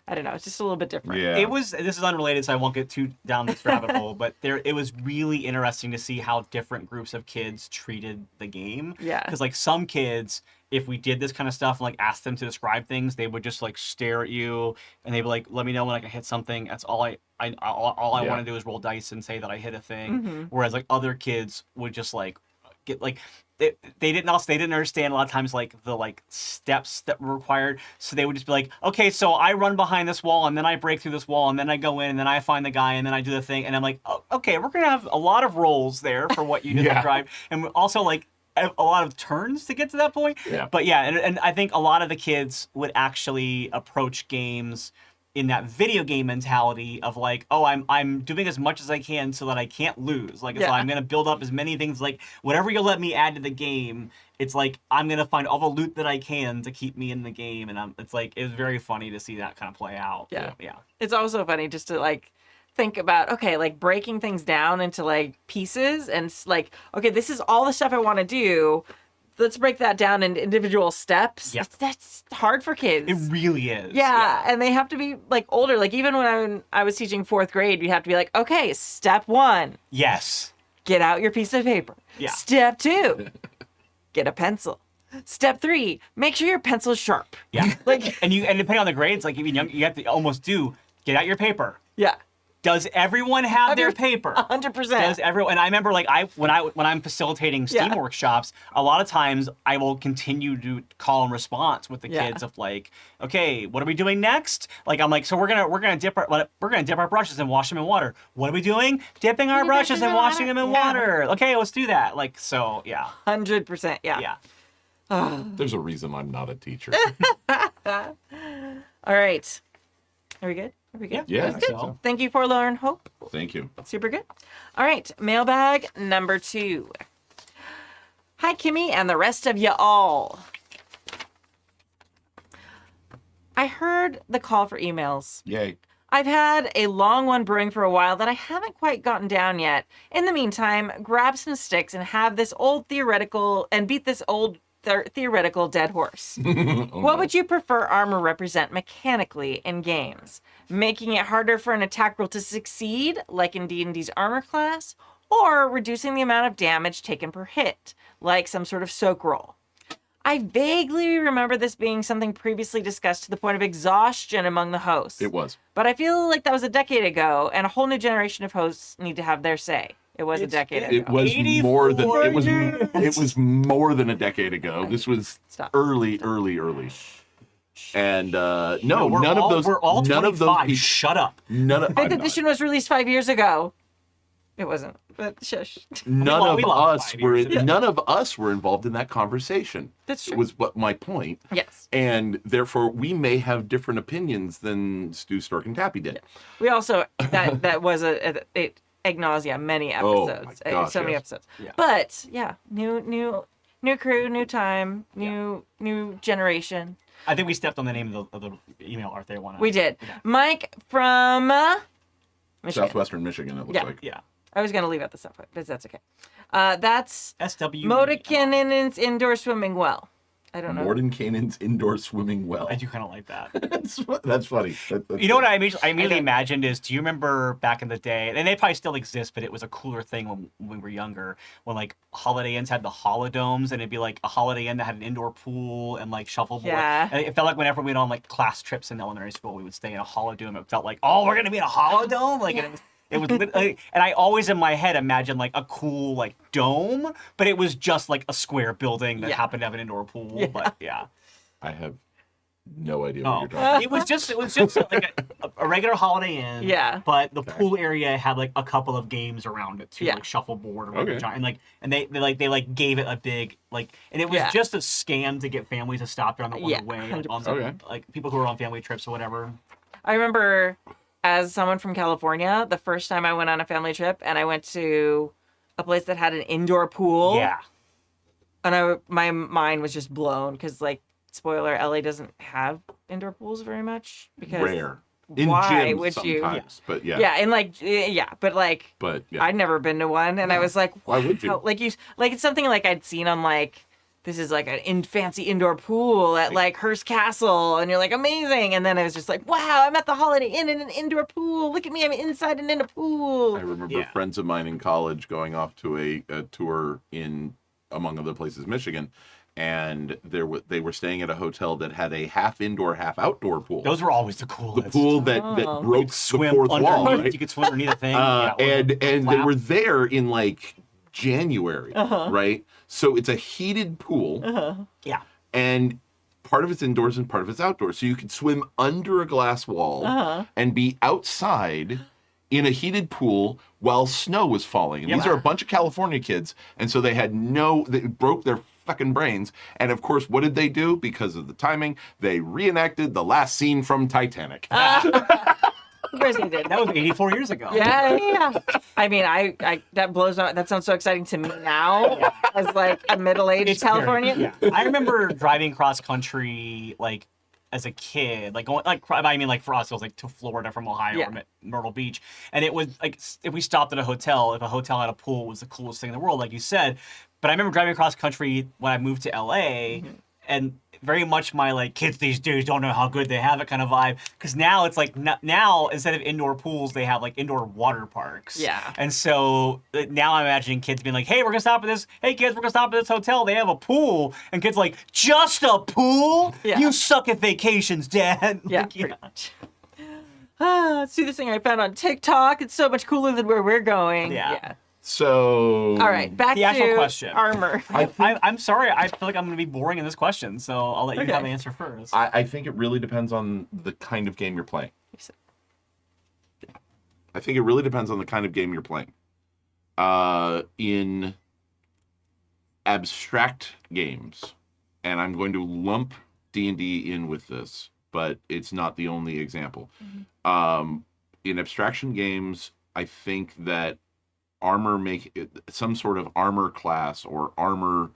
I don't know, it's just a little bit different. Yeah. This is unrelated, so I won't get too down this rabbit hole, but it was really interesting to see how different groups of kids treated the game. Yeah. Because like some kids, if we did this kind of stuff and like asked them to describe things, they would just like stare at you and they'd be like, let me know when I can hit something. That's all I want to do is roll dice and say that I hit a thing. Mm-hmm. Whereas like other kids would just like get like, they didn't understand a lot of times like the like steps that were required, so they would just be like, okay, so I run behind this wall and then I break through this wall and then I go in and then I find the guy and then I do the thing, and I'm like, oh, okay, we're gonna have a lot of rolls there for what you did describe, and also like a lot of turns to get to that point. But and I think a lot of the kids would actually approach games in that video game mentality of like, oh, I'm doing as much as I can so that I can't lose. Like, so I'm gonna build up as many things, like whatever you'll let me add to the game. It's like I'm gonna find all the loot that I can to keep me in the game, and it's like it was very funny to see that kind of play out. Yeah. Yeah. It's also funny just to like think about, okay, like breaking things down into like pieces, and like, okay, this is all the stuff I want to do. Let's break that down in individual steps. Yeah. That's hard for kids. It really is. Yeah, and they have to be like older. Like even when I was teaching 4th grade, you have to be like, okay, step 1. Yes. Get out your piece of paper. Yeah. Step 2, get a pencil. Step 3, make sure your pencil's sharp. Yeah. Like, and depending on the grades, like even young, you have to almost get out your paper. yeah. Does everyone have their paper? 100%. Does everyone? And I remember, like, when I'm facilitating Steam workshops, a lot of times I will continue to call and response with the kids of like, okay, what are we doing next? Like, I'm like, so we're gonna dip our brushes and wash them in water. What are we doing? Dipping our brushes and washing them in water. Okay, let's do that. Like, so yeah. 100%. Yeah. Yeah. There's a reason I'm not a teacher. All right. Are we good? Are we good? Yeah, I think so. Thank you, Forlorn Hope. Thank you. Super good. All right, mailbag number 2. Hi, Kimmy and the rest of you all. I heard the call for emails. Yay. I've had a long one brewing for a while that I haven't quite gotten down yet. In the meantime, grab some sticks and have this old theoretical and beat this old theoretical dead horse. What would you prefer armor represent mechanically in games? Making it harder for an attack roll to succeed, like in D&D's armor class, or reducing the amount of damage taken per hit, like some sort of soak roll? I vaguely remember this being something previously discussed to the point of exhaustion among the hosts. It was. But I feel like that was a decade ago, and a whole new generation of hosts need to have their say. It was a decade ago. It was more than 84 it was more than a decade ago. This was Stop. early. And no, We're none all, of those. We're all none 25. of those. Shut up. None of. Fifth edition was released 5 years ago. It wasn't, but shush. None we of lost us 5 were. years. None of us were involved in that conversation. That's true. Was what my point. Yes. And therefore, we may have different opinions than Stu Stork and Tappy did. We also, that was a ad nauseam, many Oh, episodes. my gosh, so many yes. episodes. Yeah. But, yeah, new crew, new time, new generation. I think we stepped on the name of the email art they want. We did. Mike from Michigan. Southwestern Michigan, it looks Yeah. like. Yeah. I was going to leave out the stuff, but that's okay. That's SW. Modekinen's indoor swimming well. I don't know. Morden Canaan's indoor swimming well. I do kind of like that. That's funny. That's You know what I immediately imagined is, do you remember back in the day, and they probably still exist, but it was a cooler thing when we were younger, when like Holiday Inns had the holodomes, and it'd be like a Holiday Inn that had an indoor pool and like shuffleboard. Yeah. And it felt like whenever we went on like class trips in elementary school, we would stay in a holodome. It felt like, oh, we're gonna be in a holodome, like. Yeah. It was, and I always in my head imagined like a cool like dome, but it was just like a square building that Yeah. happened to have an indoor pool. Yeah. But yeah. I have no idea what Oh, you're talking about. it was just like a regular Holiday Inn. Yeah. But the pool area had like a couple of games around it too, Yeah. like shuffleboard or Okay. and they gave it a big and it was Yeah. just a scam to get families to stop there on the Yeah, way, 100%. Okay. like people who were on family trips or whatever. I remember as someone from California, the first time I went on a family trip and I went to a place that had an indoor pool. Yeah. And my mind was just blown because, like, spoiler, LA doesn't have indoor pools very much. Because Rare. In why gyms would you? sometimes, but yeah. Yeah, and like, yeah, but like, But yeah. I'd never been to one, and I was like, Why would you? wow. Like it's something like I'd seen on like, this is like a fancy indoor pool at like Hearst Castle, and you're like, amazing, and then I was just like, wow, I'm at the Holiday Inn in an indoor pool. Look at me, I'm inside and in a pool. I remember Yeah. friends of mine in college going off to a tour in, among other places, Michigan, and they were staying at a hotel that had a half indoor, half outdoor pool. Those were always the The coolest. pool that Oh. broke the Swim fourth underneath. wall, right? You could swim underneath a thing. And they flap. were there in like January, right? So it's a heated pool, Yeah. and part of it's indoors and part of it's outdoors. So you could swim under a glass wall and be outside in a heated pool while snow was falling. And these are a bunch of California kids, and so they broke their fucking brains. And of course, what did they do? Because of the timing, they reenacted the last scene from Titanic. Of course he did. That was 84 years ago. Yeah. I mean, I that blows out. That sounds so exciting to me now, as like a middle-aged It's very- Californian. yeah. I remember driving cross country like as a kid, like going like I mean like for us it was like to Florida from Ohio Yeah. or Myrtle Beach, and it was like if we stopped at a hotel, if a hotel had a pool, it was the coolest thing in the world, like you said. But I remember driving across country when I moved to LA, and very much my like kids these days don't know how good they have it kind of vibe. Because now it's like now instead of indoor pools, they have like indoor water parks. Yeah. And so now I'm imagining kids being like, "Hey, we're gonna stop at this. Hey, kids, we're gonna stop at this hotel. They have a pool." And kids like, "Just a pool? Yeah. You suck at vacations, Dad." Yeah, Like, pretty much. See this thing I found on TikTok. It's so much cooler than where we're going. Yeah. So All right, back The actual to question. armor. I'm sorry. I feel like I'm gonna be boring in this question, so I'll let you Okay. have an answer first. I think it really depends on the kind of game you're playing. I think it really depends on the kind of game you're playing. In abstract games, and I'm going to lump D&D in with this, but it's not the only example. In abstraction games, I think that some sort of armor class or armor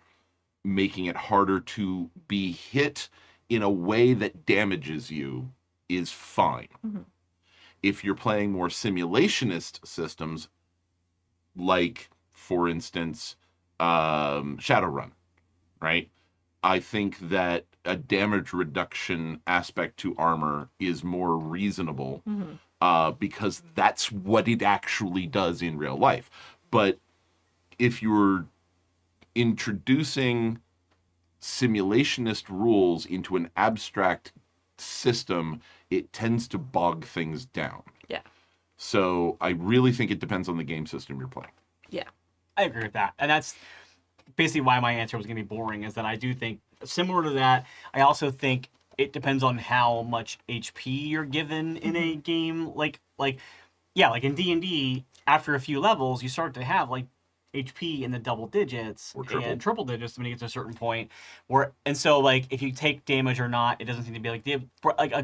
making it harder to be hit in a way that damages you is fine. If you're playing more simulationist systems, like, for instance, Shadowrun, right? I think that a damage reduction aspect to armor is more reasonable because that's what it actually does in real life. But if you're introducing simulationist rules into an abstract system, it tends to bog things down. Yeah. So I really think it depends on the game system you're playing. Yeah. I agree with that. And that's basically why my answer was going to be boring, is that I do think, similar to that, I also think it depends on how much HP you're given in a game. Like in D&D, after a few levels, you start to have, like, HP in the double digits and triple digits when you get to a certain point. And so, like, if you take damage or not, it doesn't seem to be like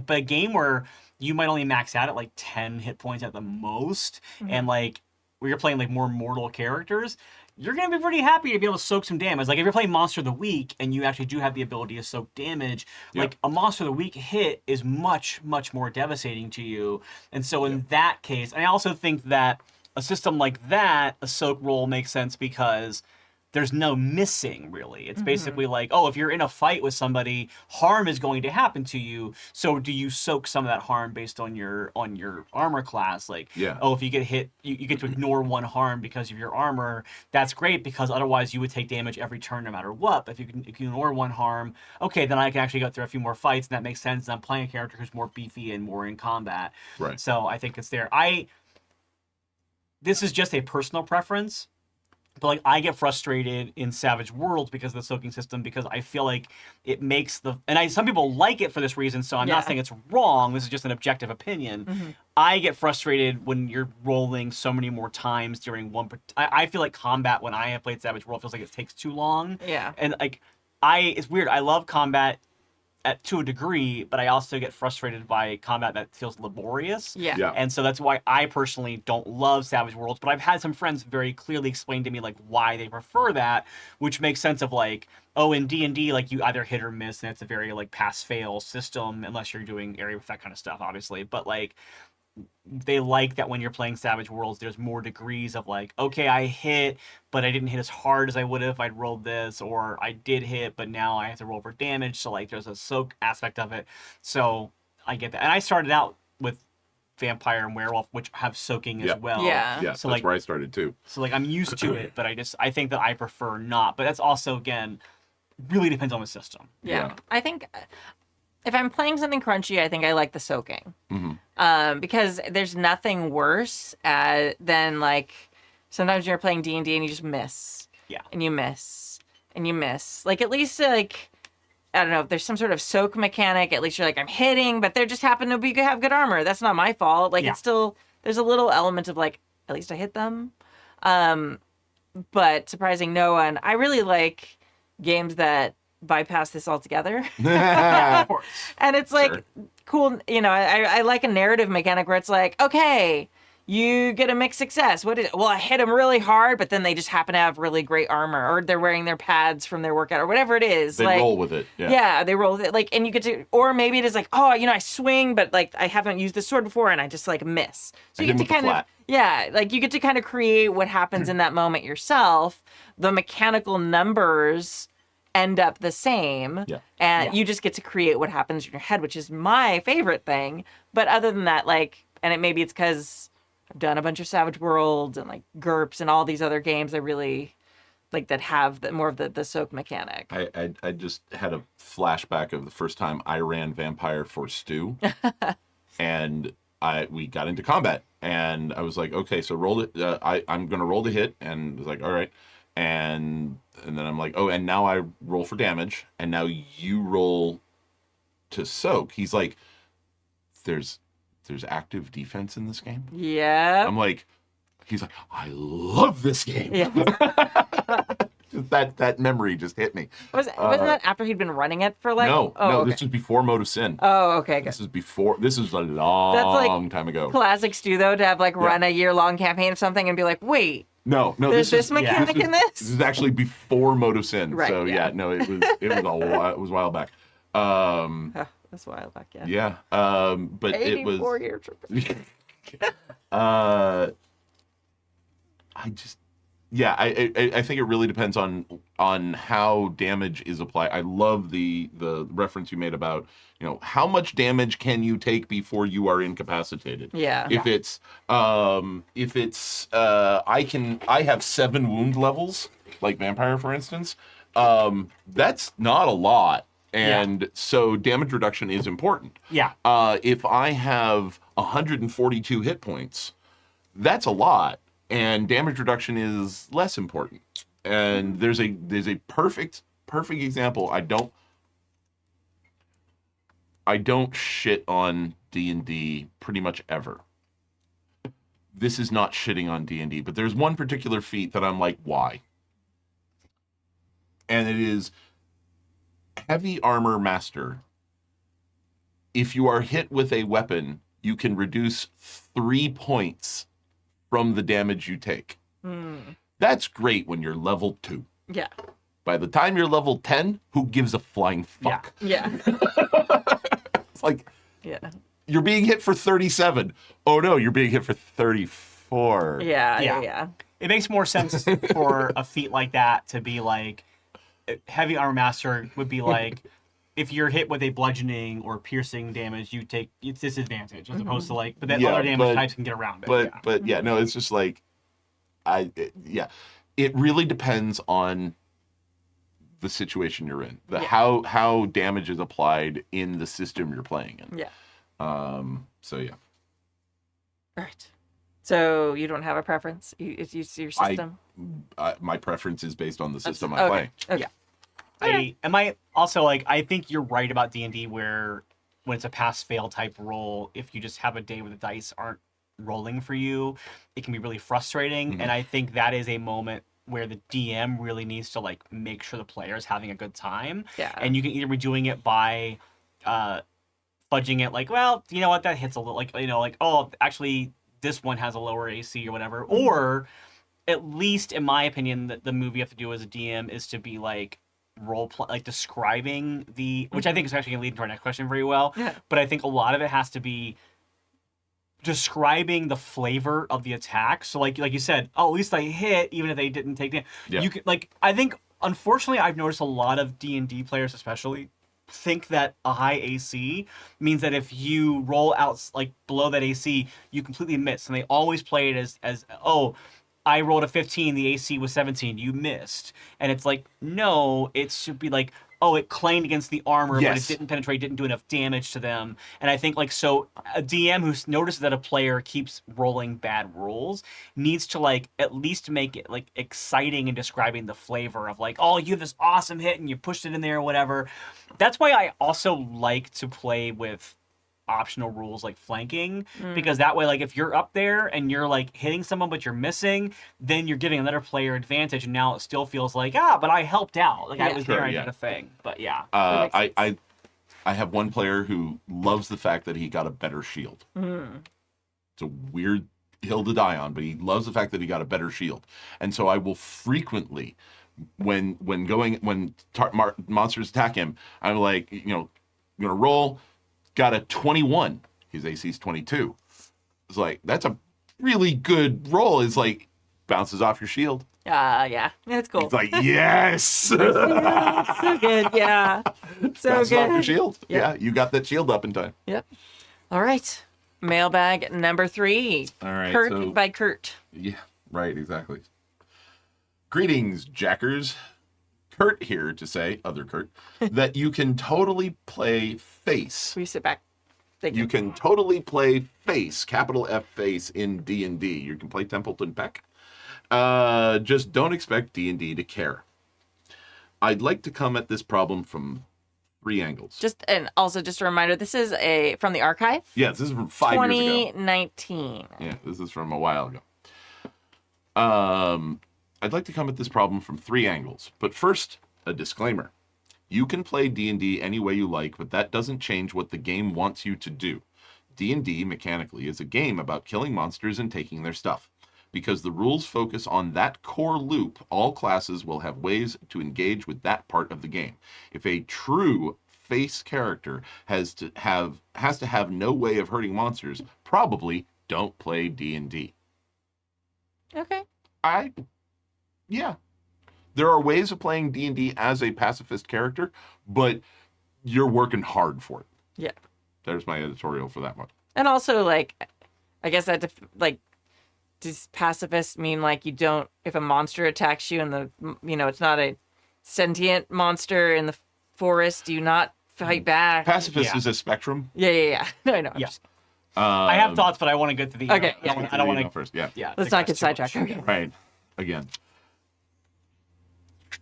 a game where you might only max out at like 10 hit points at the most, and like where you're playing like more mortal characters, you're gonna be pretty happy to be able to soak some damage. Like if you're playing Monster of the Week and you actually do have the ability to soak damage, like a Monster of the Week hit is much, much more devastating to you. And so in that case, and I also think that a system like that, a soak roll makes sense because there's no missing, really. It's basically like, oh, if you're in a fight with somebody, harm is going to happen to you. So do you soak some of that harm based on your armor class? Like, oh, if you get hit, you get to ignore one harm because of your armor. That's great because otherwise you would take damage every turn no matter what. But if you ignore one harm, okay, then I can actually go through a few more fights, and that makes sense. And I'm playing a character who's more beefy and more in combat. Right. So I think it's there. This is just a personal preference, but like I get frustrated in Savage Worlds because of the soaking system, because I feel like it makes some people like it for this reason, so I'm not saying it's wrong. This is just an objective opinion. I get frustrated when you're rolling so many more times during one. I feel like combat when I have played Savage World feels like it takes too long. Yeah, and like it's weird. I love combat to a degree, but I also get frustrated by combat that feels laborious. Yeah. And so that's why I personally don't love Savage Worlds, but I've had some friends very clearly explain to me like why they prefer that, which makes sense of like, oh, in D&D, like you either hit or miss, and it's a very like pass-fail system, unless you're doing area with that kind of stuff, obviously. But like, they like that when you're playing Savage Worlds, there's more degrees of like, okay, I hit, but I didn't hit as hard as I would have if I'd rolled this, or I did hit, but now I have to roll for damage. So like, there's a soak aspect of it. So I get that. And I started out with Vampire and Werewolf, which have soaking as well. Yeah, so that's like, where I started too. So like, I'm used to it, but I think that I prefer not. But that's also, again, really depends on the system. Yeah. I think if I'm playing something crunchy, I think I like the soaking. Because there's nothing worse than like sometimes you're playing D&D and you just miss. Yeah. And you miss. And you miss. Like at least like, I don't know, if there's some sort of soak mechanic, at least you're like, I'm hitting, but they just happen to have good armor. That's not my fault. Like it's still, there's a little element of like, at least I hit them. But surprising no one, I really like games that bypass this altogether. Of course. And it's like cool, you know, I like a narrative mechanic where it's like, okay, you get a mixed success. Well, I hit them really hard, but then they just happen to have really great armor, or they're wearing their pads from their workout, or whatever it is. They like, roll with it. Yeah, they roll with it. Like, and you get to, or maybe it is like, oh, you know, I swing, but like I haven't used the sword before, and I just like miss. So you get to kind of, like you get to kind of create what happens in that moment yourself. The mechanical numbers end up the same, and you just get to create what happens in your head, which is my favorite thing. But other than that, like, and maybe it's because I've done a bunch of Savage Worlds and like GURPS and all these other games I really like that have more of the soak mechanic. I just had a flashback of the first time I ran Vampire for Stu, and we got into combat, and I was like, okay, so roll it. I'm gonna roll the hit, and I was like, all right. And then I'm like, oh, and now I roll for damage, and now you roll to soak. He's like, there's active defense in this game? Yeah. I'm like, he's like, I love this game. Yeah. that memory just hit me. Wasn't that after he'd been running it for like? No, Oh, no, okay. this was before Mode of Sin. Oh, okay, good. This is a long time ago. Classic Stu though to have like run a year-long campaign of something and be like, wait, No, there's this mechanic in this. This is actually before Mode of Sin. Right, So yeah. no, it was a while back. That's a while back, yeah. Yeah. But it was 84 years. I think it really depends on how damage is applied. I love the reference you made about, how much damage can you take before you are incapacitated. Yeah. If it's I have 7 wound levels, like Vampire, for instance. That's not a lot. And so damage reduction is important. Yeah. If I have 142 hit points, that's a lot. And damage reduction is less important. And there's a perfect example. I don't shit on D&D pretty much ever. This is not shitting on D&D, but there's one particular feat that I'm like, why? And it is Heavy Armor Master. If you are hit with a weapon, you can reduce 3 points from the damage you take. That's great when you're level 2. Yeah. By the time you're level 10, who gives a flying fuck? Yeah. It's like, Yeah. you're being hit for 37. Oh no, you're being hit for 34. Yeah. It makes more sense for a feat like that to be like, Heavy Armor Master would be like, if you're hit with a bludgeoning or piercing damage, you take it's disadvantage as opposed to like, but then other damage types can get around it. But no, it's just like, it really depends on the situation you're in, how damage is applied in the system you're playing in. Yeah. So yeah. Right. So you don't have a preference? It's your system? My preference is based on the system Okay. I'm playing. Okay. I think you're right about D&D where when it's a pass-fail type roll, if you just have a day where the dice aren't rolling for you, it can be really frustrating. Mm-hmm. And I think that is a moment where the DM really needs to like make sure the player is having a good time. Yeah. And you can either be doing it by fudging it like, well, you know what, that hits a little oh, actually this one has a lower AC or whatever. Or at least in my opinion, the move you have to do as a DM is to be like describing which I think is actually going to lead into our next question very well. Yeah. But I think a lot of it has to be describing the flavor of the attack. So like you said, oh, at least I hit even if they didn't take damage. Yeah. You can I think unfortunately I've noticed a lot of D&D players especially think that a high AC means that if you roll out like below that AC, you completely miss. And they always play it as oh, I rolled a 15, the AC was 17, you missed. And it's like, no, it should be like, oh, it clanged against the armor, but it didn't penetrate, didn't do enough damage to them. And I think so a DM who notices that a player keeps rolling bad rolls needs to at least make it exciting and describing the flavor of oh, you have this awesome hit and you pushed it in there or whatever. That's why I also like to play with optional rules like flanking, because that way if you're up there and you're hitting someone but you're missing, then you're giving another player advantage, and now it still feels but I helhelped out, I was there, I did a thing. But I have one player who loves the fact that he got a better shield. It's a weird hill to die on, but he loves the fact that he got a better shield. And so I will frequently, when monsters attack him, I'm like, I'm gonna roll. Got a 21. His AC is 22. It's that's a really good roll. It's bounces off your shield. Yeah. That's cool. It's yes. So good. Yeah. So Bounces good. off your shield. Yep. Yeah, you got that shield up in time. Yep. All right. Mailbag number 3. All right. Kurt by Kurt. Yeah, right, exactly. Greetings, Jackers. Kurt here to say, other Kurt, that you can totally play face. Will you sit back? Thank you. You can totally play face, capital F face, in D&D. You can play Templeton Peck. Just don't expect D&D to care. I'd like to come at this problem from 3 angles. Just a reminder, this is from the archive. Yeah, this is from 5 years ago. 2019. Yeah, this is from a while ago. I'd like to come at this problem from 3 angles. But first, a disclaimer. You can play D&D any way you like, but that doesn't change what the game wants you to do. D&D, mechanically, is a game about killing monsters and taking their stuff. Because the rules focus on that core loop, all classes will have ways to engage with that part of the game. If a true face character has to have no way of hurting monsters, probably don't play D&D. Okay. Yeah. There are ways of playing D&D as a pacifist character, but you're working hard for it. Yeah. There's my editorial for that one. And also, like, I guess that, does pacifist mean, like, you don't, if a monster attacks you and it's not a sentient monster in the forest, do you not fight back? Pacifist is a spectrum. Yeah. No, I know. Yeah. I have thoughts, but I want to get to the Okay, I don't want to first. Yeah. Let's not get sidetracked. Okay. Right. Again.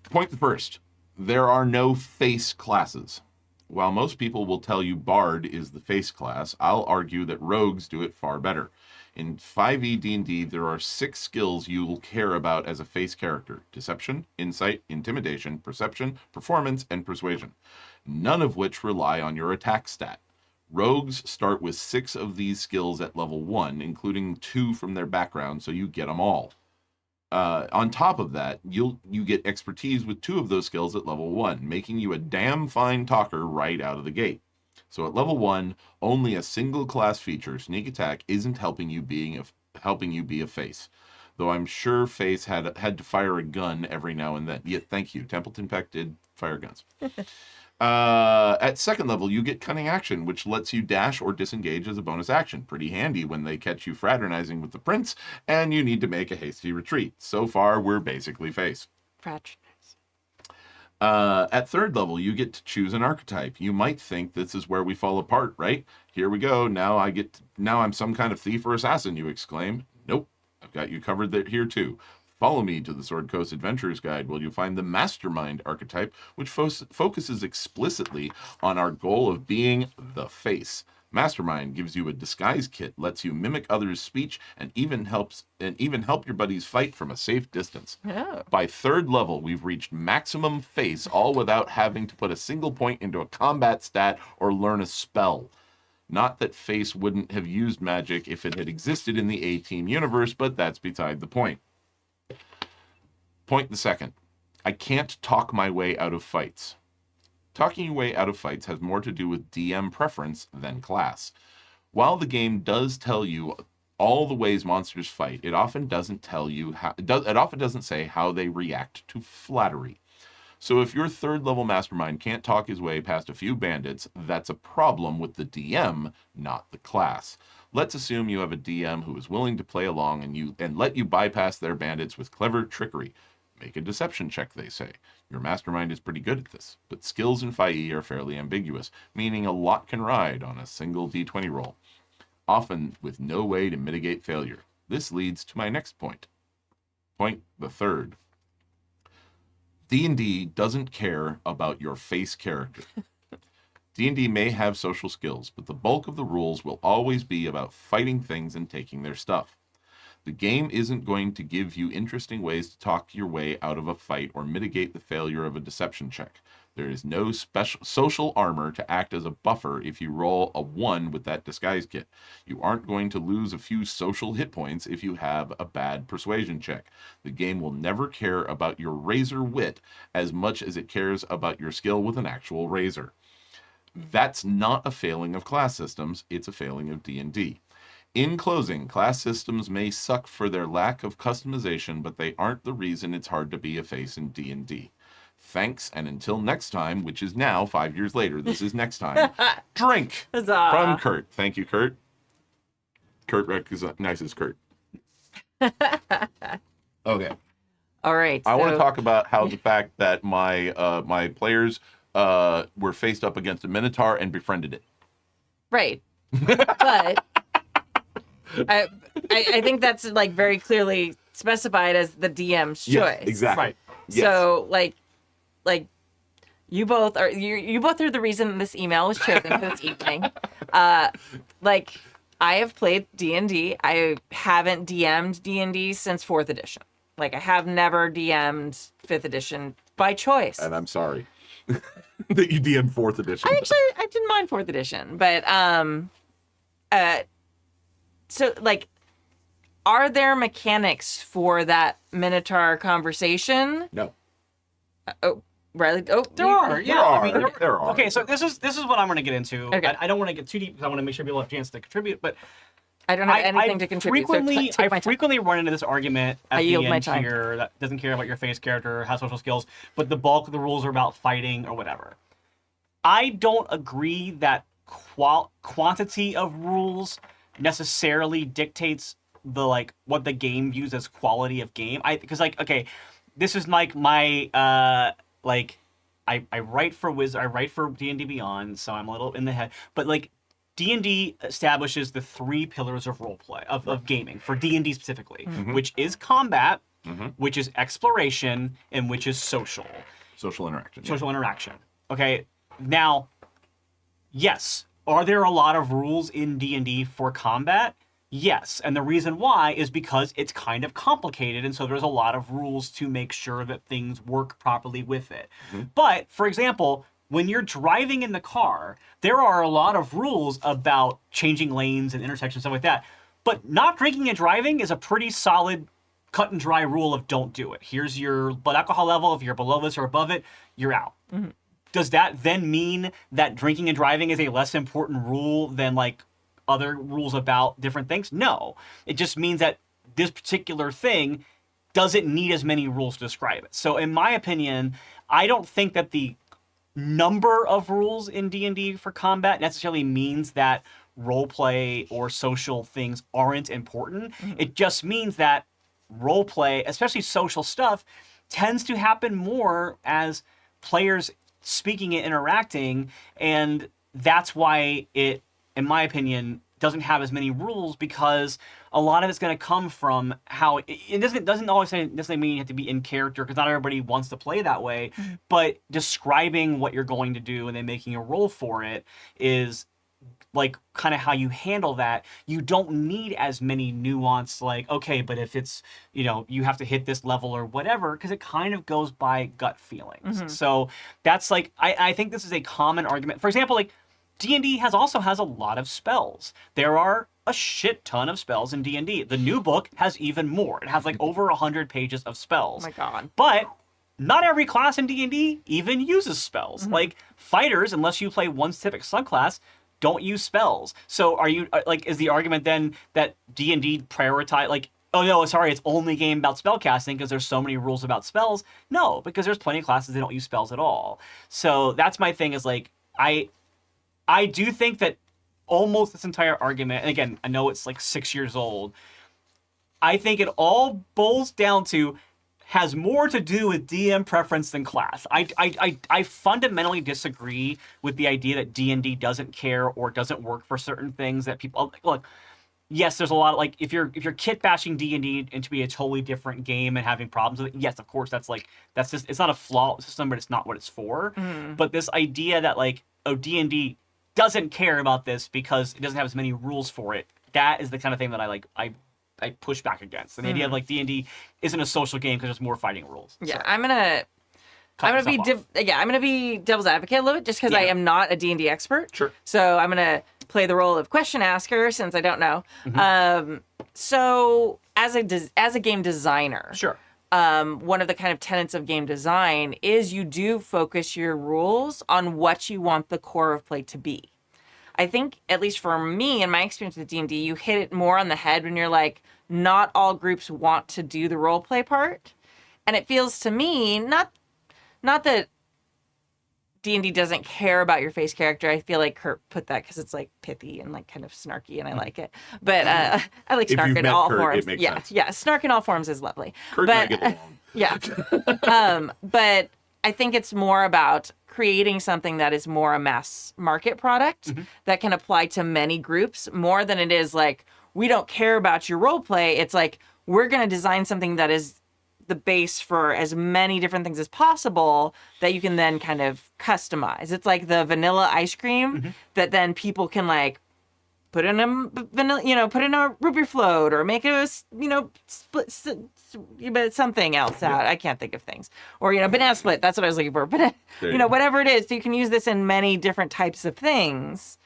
Point the first. There are no face classes. While most people will tell you Bard is the face class, I'll argue that rogues do it far better. In 5e D&D, there are 6 skills you will care about as a face character: deception, insight, intimidation, perception, performance, and persuasion, none of which rely on your attack stat. Rogues start with 6 of these skills at level 1, including 2 from their background, so you get them all. On top of that, you get expertise with 2 of those skills at level 1, making you a damn fine talker right out of the gate. So at level 1, only a single class feature, sneak attack, isn't helping you be a face. Though I'm sure face had to fire a gun every now and then. Yeah, thank you. Templeton Peck did fire guns. At second level, you get cunning action, which lets you dash or disengage as a bonus action. Pretty handy when they catch you fraternizing with the prince and you need to make a hasty retreat. So far, we're basically face. Fraternize. At third level, you get to choose an archetype. You might think this is where we fall apart, right? Here we go. Now I'm some kind of thief or assassin, you exclaim. Nope. I've got you covered here too. Follow me to the Sword Coast Adventurer's Guide, where you'll find the Mastermind archetype, which focuses explicitly on our goal of being the face. Mastermind gives you a disguise kit, lets you mimic others' speech, and even help your buddies fight from a safe distance. Oh. By third level, we've reached maximum face, all without having to put a single point into a combat stat or learn a spell. Not that face wouldn't have used magic if it had existed in the A-Team universe, but that's beside the point. Point the second. I can't talk my way out of fights. Talking your way out of fights has more to do with DM preference than class. While the game does tell you all the ways monsters fight, it often doesn't say how they react to flattery. So if your third level mastermind can't talk his way past a few bandits, that's a problem with the DM, not the class. Let's assume you have a DM who is willing to play along and let you bypass their bandits with clever trickery. Make a deception check, they say. Your mastermind is pretty good at this, but skills in 5e are fairly ambiguous, meaning a lot can ride on a single d20 roll, often with no way to mitigate failure. This leads to my next point. Point the third. D&D doesn't care about your face character. D&D may have social skills, but the bulk of the rules will always be about fighting things and taking their stuff. The game isn't going to give you interesting ways to talk your way out of a fight or mitigate the failure of a deception check. There is no special social armor to act as a buffer if you roll a 1 with that disguise kit. You aren't going to lose a few social hit points if you have a bad persuasion check. The game will never care about your razor wit as much as it cares about your skill with an actual razor. That's not a failing of class systems, it's a failing of D&D. In closing, class systems may suck for their lack of customization, but they aren't the reason it's hard to be a face in D&D. Thanks, and until next time, which is now 5 years later, this is next time. Drink! Huzzah. From Kurt. Thank you, Kurt. Kurt recognizes Kurt. Okay. All right. I want to talk about how the fact that my players were faced up against a Minotaur and befriended it. Right. But I think that's like very clearly specified as the DM's choice. Yes, exactly. Right. Yes. So like you both are the reason this email was chosen for this evening. I have played D&D. I haven't DM'd D&D since 4th edition. Like, I have never DM'd 5th edition by choice. And I'm sorry that you DM'd 4th edition. I didn't mind 4th edition, but so like, are there mechanics for that Minotaur conversation? No. Oh, Riley. Oh, There are, yeah. There are. Okay, so this is what I'm going to get into. Okay. I don't want to get too deep because I want to make sure people have a chance to contribute. But I don't have anything to contribute. I frequently run into this argument at the yield my end time. here that doesn't care about your face character or has social skills, but the bulk of the rules are about fighting or whatever. I don't agree that quantity of rules necessarily dictates the like what the game views as quality of game. Because like, okay, this is like my like I write for I write for D&D Beyond, so I'm a little in the head. But like D&D establishes the 3 pillars of roleplay of gaming for D&D specifically, which is combat, which is exploration, and which is social interaction. social interaction. Okay, now, yes, are there a lot of rules in D&D for combat? Yes, and the reason why is because it's kind of complicated, and so there's a lot of rules to make sure that things work properly with it. But, for example, when you're driving in the car, there are a lot of rules about changing lanes and intersections, stuff like that. But not drinking and driving is a pretty solid cut and dry rule of don't do it. Here's your blood alcohol level. If you're below this or above it, you're out. Does that then mean that drinking and driving is a less important rule than like other rules about different things? No. It just means that this particular thing doesn't need as many rules to describe it. So in my opinion, I don't think that the number of rules in D&D for combat necessarily means that roleplay or social things aren't important. It just means that roleplay, especially social stuff, tends to happen more as players speaking and interacting, and that's why it, in my opinion, doesn't have as many rules, because a lot of it's going to come from how it doesn't always necessarily mean you have to be in character, because not everybody wants to play that way, but describing what you're going to do and then making a roll for it is like kind of how you handle that. You don't need as many nuance, like, okay, but if it's, you know, you have to hit this level or whatever, because it kind of goes by gut feelings. So that's like, I think this is a common argument. For example, like D&D also has a lot of spells. There are a shit ton of spells in D&D. The new book has even more. It has like over 100 pages of spells. Oh my God. But not every class in D&D even uses spells. Like fighters, unless you play one specific subclass, don't use spells. So are you like, is the argument then that D&D prioritize like, oh no, sorry, it's only a game about spellcasting because there's so many rules about spells? No, because there's plenty of classes that don't use spells at all. So that's my thing, is like, I do think that almost this entire argument, and again, I know it's like 6 years old, I think it all boils down to, has more to do with DM preference than class. I fundamentally disagree with the idea that D&D doesn't care or doesn't work for certain things that people look. Yes, there's a lot of like, if you're kit bashing D&D into be a totally different game and having problems with it, yes, of course, that's just, it's not a flawed system, but it's not what it's for. But this idea that like, oh, D&D doesn't care about this because it doesn't have as many rules for it, that is the kind of thing that I push back against. And the idea of like D&D isn't a social game because there's more fighting rules. Yeah, So, I'm gonna be devil's advocate a little bit, just because I am not a D&D expert. Sure. So I'm gonna play the role of question asker since I don't know. So as a game designer, sure. One of the kind of tenets of game design is you do focus your rules on what you want the core of play to be. I think, at least for me, in my experience with D&D, you hit it more on the head when you're like, not all groups want to do the role play part. And it feels to me, not that D&D doesn't care about your face character. I feel like Kurt put that because it's like pithy and like kind of snarky, and I like it. But I like snark in all forms. It makes sense. Yeah, snark in all forms is lovely. Kurt but and I get along. yeah, but I think it's more about creating something that is more a mass market product that can apply to many groups, more than it is like, we don't care about your role play. It's like, we're going to design something that is the base for as many different things as possible that you can then kind of customize. It's like the vanilla ice cream that then people can like put in a vanilla, put in a root beer float, or make it a, but something else out. I can't think of things. Or, banana split. That's what I was looking for. But, There you go. whatever it is. So you can use this in many different types of things.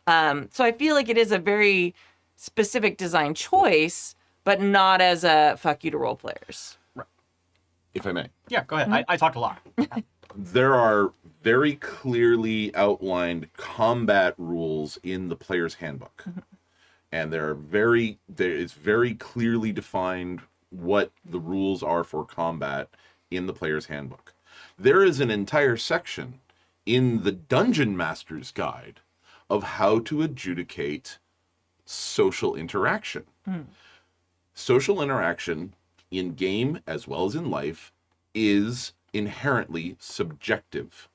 So I feel like it is a very specific design choice, but not as a fuck you to role players. If I may. Yeah, go ahead. Mm-hmm. I talked a lot. There are very clearly outlined combat rules in the player's handbook. And it's very clearly defined what the rules are for combat in the player's handbook. There is an entire section in the Dungeon Master's Guide of how to adjudicate social interaction. Social interaction in game as well as in life is inherently subjective.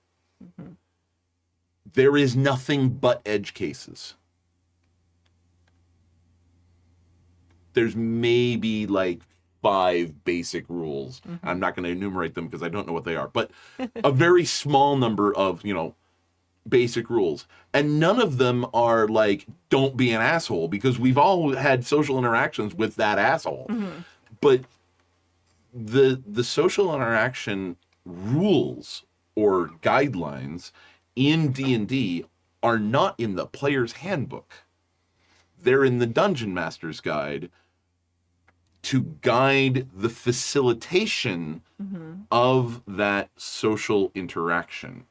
There is nothing but edge cases. There's maybe like 5 basic rules. I'm not going to enumerate them because I don't know what they are, but a very small number of, basic rules. And none of them are like, don't be an asshole, because we've all had social interactions with that asshole. But the social interaction rules or guidelines in D&D are not in the player's handbook. They're in the Dungeon Master's Guide to guide the facilitation of that social interaction.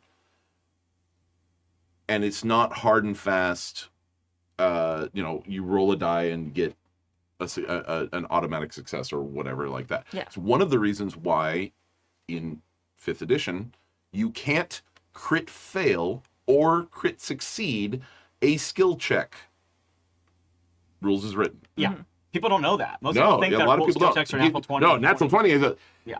And it's not hard and fast, you roll a die and get an automatic success or whatever like that. Yeah. It's one of the reasons why in 5th edition, you can't crit fail or crit succeed a skill check. Rules is written. Yeah. People don't know that. Most No, people think a that lot of skill people checks are don't. natural 20. No, natural 20 is Yeah.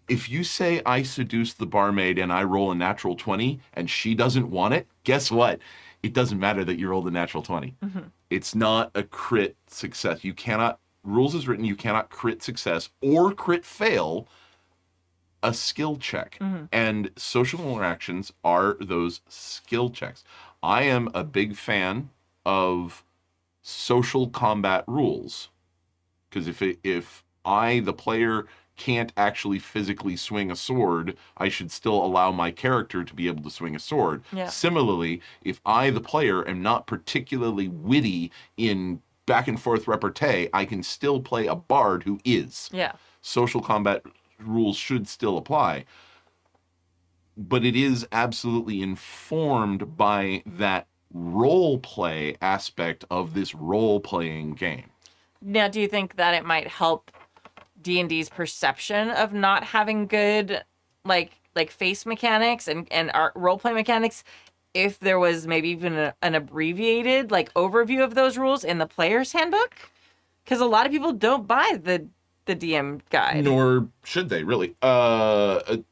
if you say I seduce the barmaid and I roll a natural 20 and she doesn't want it, guess what? It doesn't matter that you rolled a natural 20. It's not a crit success. Rules is written, you cannot crit success or crit fail a skill check. And social interactions are those skill checks. I am a big fan of social combat rules, because if I, the player, can't actually physically swing a sword, I should still allow my character to be able to swing a sword. Yeah. Similarly, if I, the player, am not particularly witty in back and forth repartee, I can still play a bard who is. Yeah. Social combat rules should still apply, but it is absolutely informed by that role play aspect of this role playing game. Now, do you think that it might help D&D's perception of not having good like face mechanics and role play mechanics if there was maybe even an abbreviated overview of those rules in the player's handbook? Because a lot of people don't buy the DM guide. Nor should they, really. I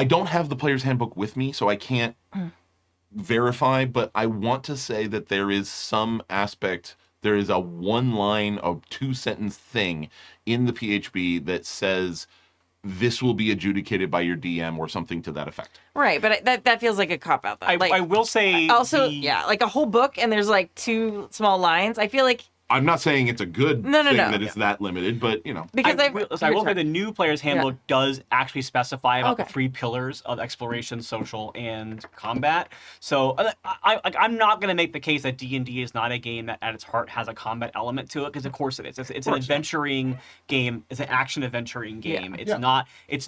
don't have the player's handbook with me, so I can't verify, but I want to say that there is some aspect, there is a 1-line or 2-sentence thing in the PHB that says this will be adjudicated by your DM or something to that effect. Right, but that feels like a cop-out, though. I will say... Also, like a whole book and there's 2 small lines. I feel like... I'm not saying it's a good thing that it's that limited, but, Because I will say the new player's handbook does actually specify about the 3 pillars of exploration, social, and combat. So I'm not going to make the case that D&D is not a game that at its heart has a combat element to it, because of course it is. It's an adventuring game. It's an action adventuring game. It's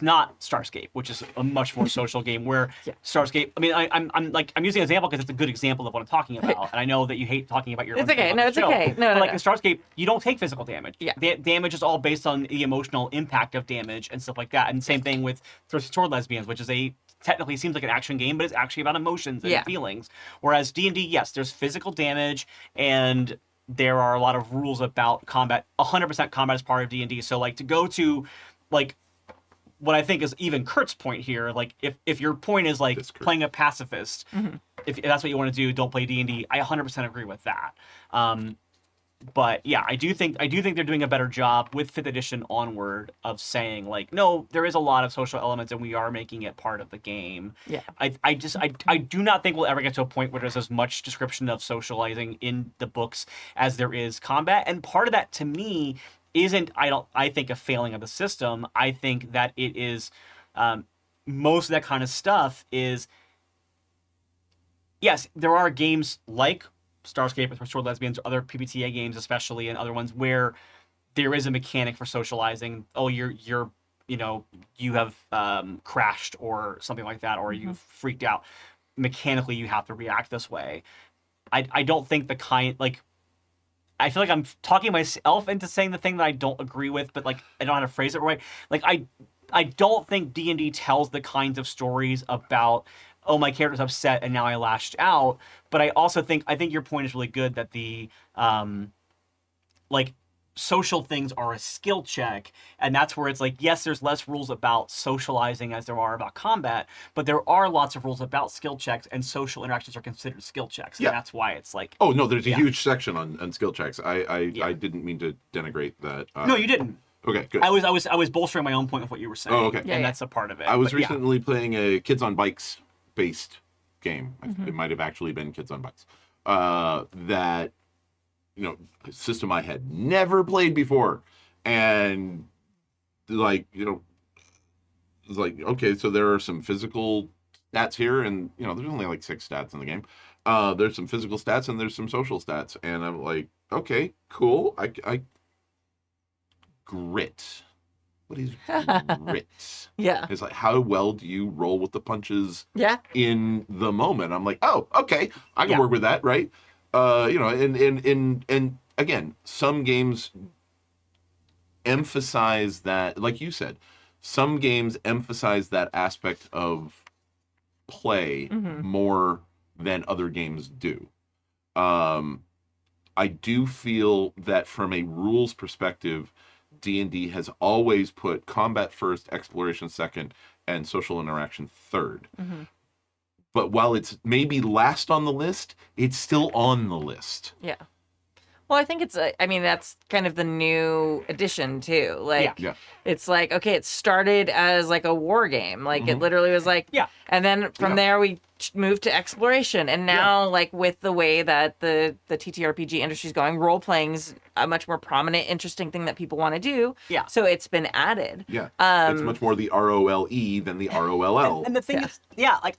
not Starscape, which is a much more social game where Starscape, I mean, I'm using an example because it's a good example of what I'm talking about. And I know that you hate talking about your It's own okay. game No, on it's the show. okay. No. In Starscape, you don't take physical damage. Yeah. Damage is all based on the emotional impact of damage and stuff like that. And same thing with Sword Lesbians, which is technically seems like an action game, but it's actually about emotions and feelings. Whereas D&D, yes, there's physical damage and there are a lot of rules about combat. 100% combat is part of D&D. So to go to what I think is even Kurt's point here, if your point is playing a pacifist, if that's what you want to do, don't play D&D. I 100% agree with that. But yeah, I do think they're doing a better job with 5th edition onward of saying no, there is a lot of social elements and we are making it part of the game. Yeah. I do not think we'll ever get to a point where there's as much description of socializing in the books as there is combat. And part of that to me isn't, I think, a failing of the system. I think that it is, most of that kind of stuff is, yes, there are games like Starscape with Restored Lesbians, or other PBTA games especially, and other ones where there is a mechanic for socializing. Oh, you're you have crashed or something like that, or you've freaked out. Mechanically, you have to react this way. I don't think I feel like I'm talking myself into saying the thing that I don't agree with, but like I don't know how to phrase it right. Like I don't think D&D tells the kinds of stories about, oh, my character's upset and now I lashed out. But I think your point is really good that the like social things are a skill check, and that's where it's like, yes, there's less rules about socializing as there are about combat, but there are lots of rules about skill checks, and social interactions are considered skill checks. Yeah. And that's why it's like, oh no, there's a huge section on skill checks. I didn't mean to denigrate that. No, you didn't. Okay, good. I was bolstering my own point with what you were saying. Oh, okay. And that's a part of it. I was But recently playing a Kids on Bikes based game. It might have actually been Kids on Bikes. That, a system I had never played before. And like, it's like, okay, so there are some physical stats here, and there's only like 6 stats in the game. There's some physical stats and there's some social stats. And I'm like, okay, cool. I grit. What is grit? Yeah. It's like, how well do you roll with the punches Yeah. in the moment? I'm like, oh, okay, I can work with that, right? And again, some games emphasize that, like you said, some games emphasize that aspect of play more than other games do. I do feel that from a rules perspective, D&D has always put combat first, exploration second, and social interaction third. But while it's maybe last on the list, it's still on the list. Yeah. Well, I think that's kind of the new addition too. Like, it's like, okay, it started as like a war game. Like it literally was like, and then from there we moved to exploration. And now like with the way that the TTRPG industry is going, role playing's a much more prominent, interesting thing that people want to do. Yeah. So it's been added. Yeah. It's much more the ROLE than the ROLL. And the thing is, like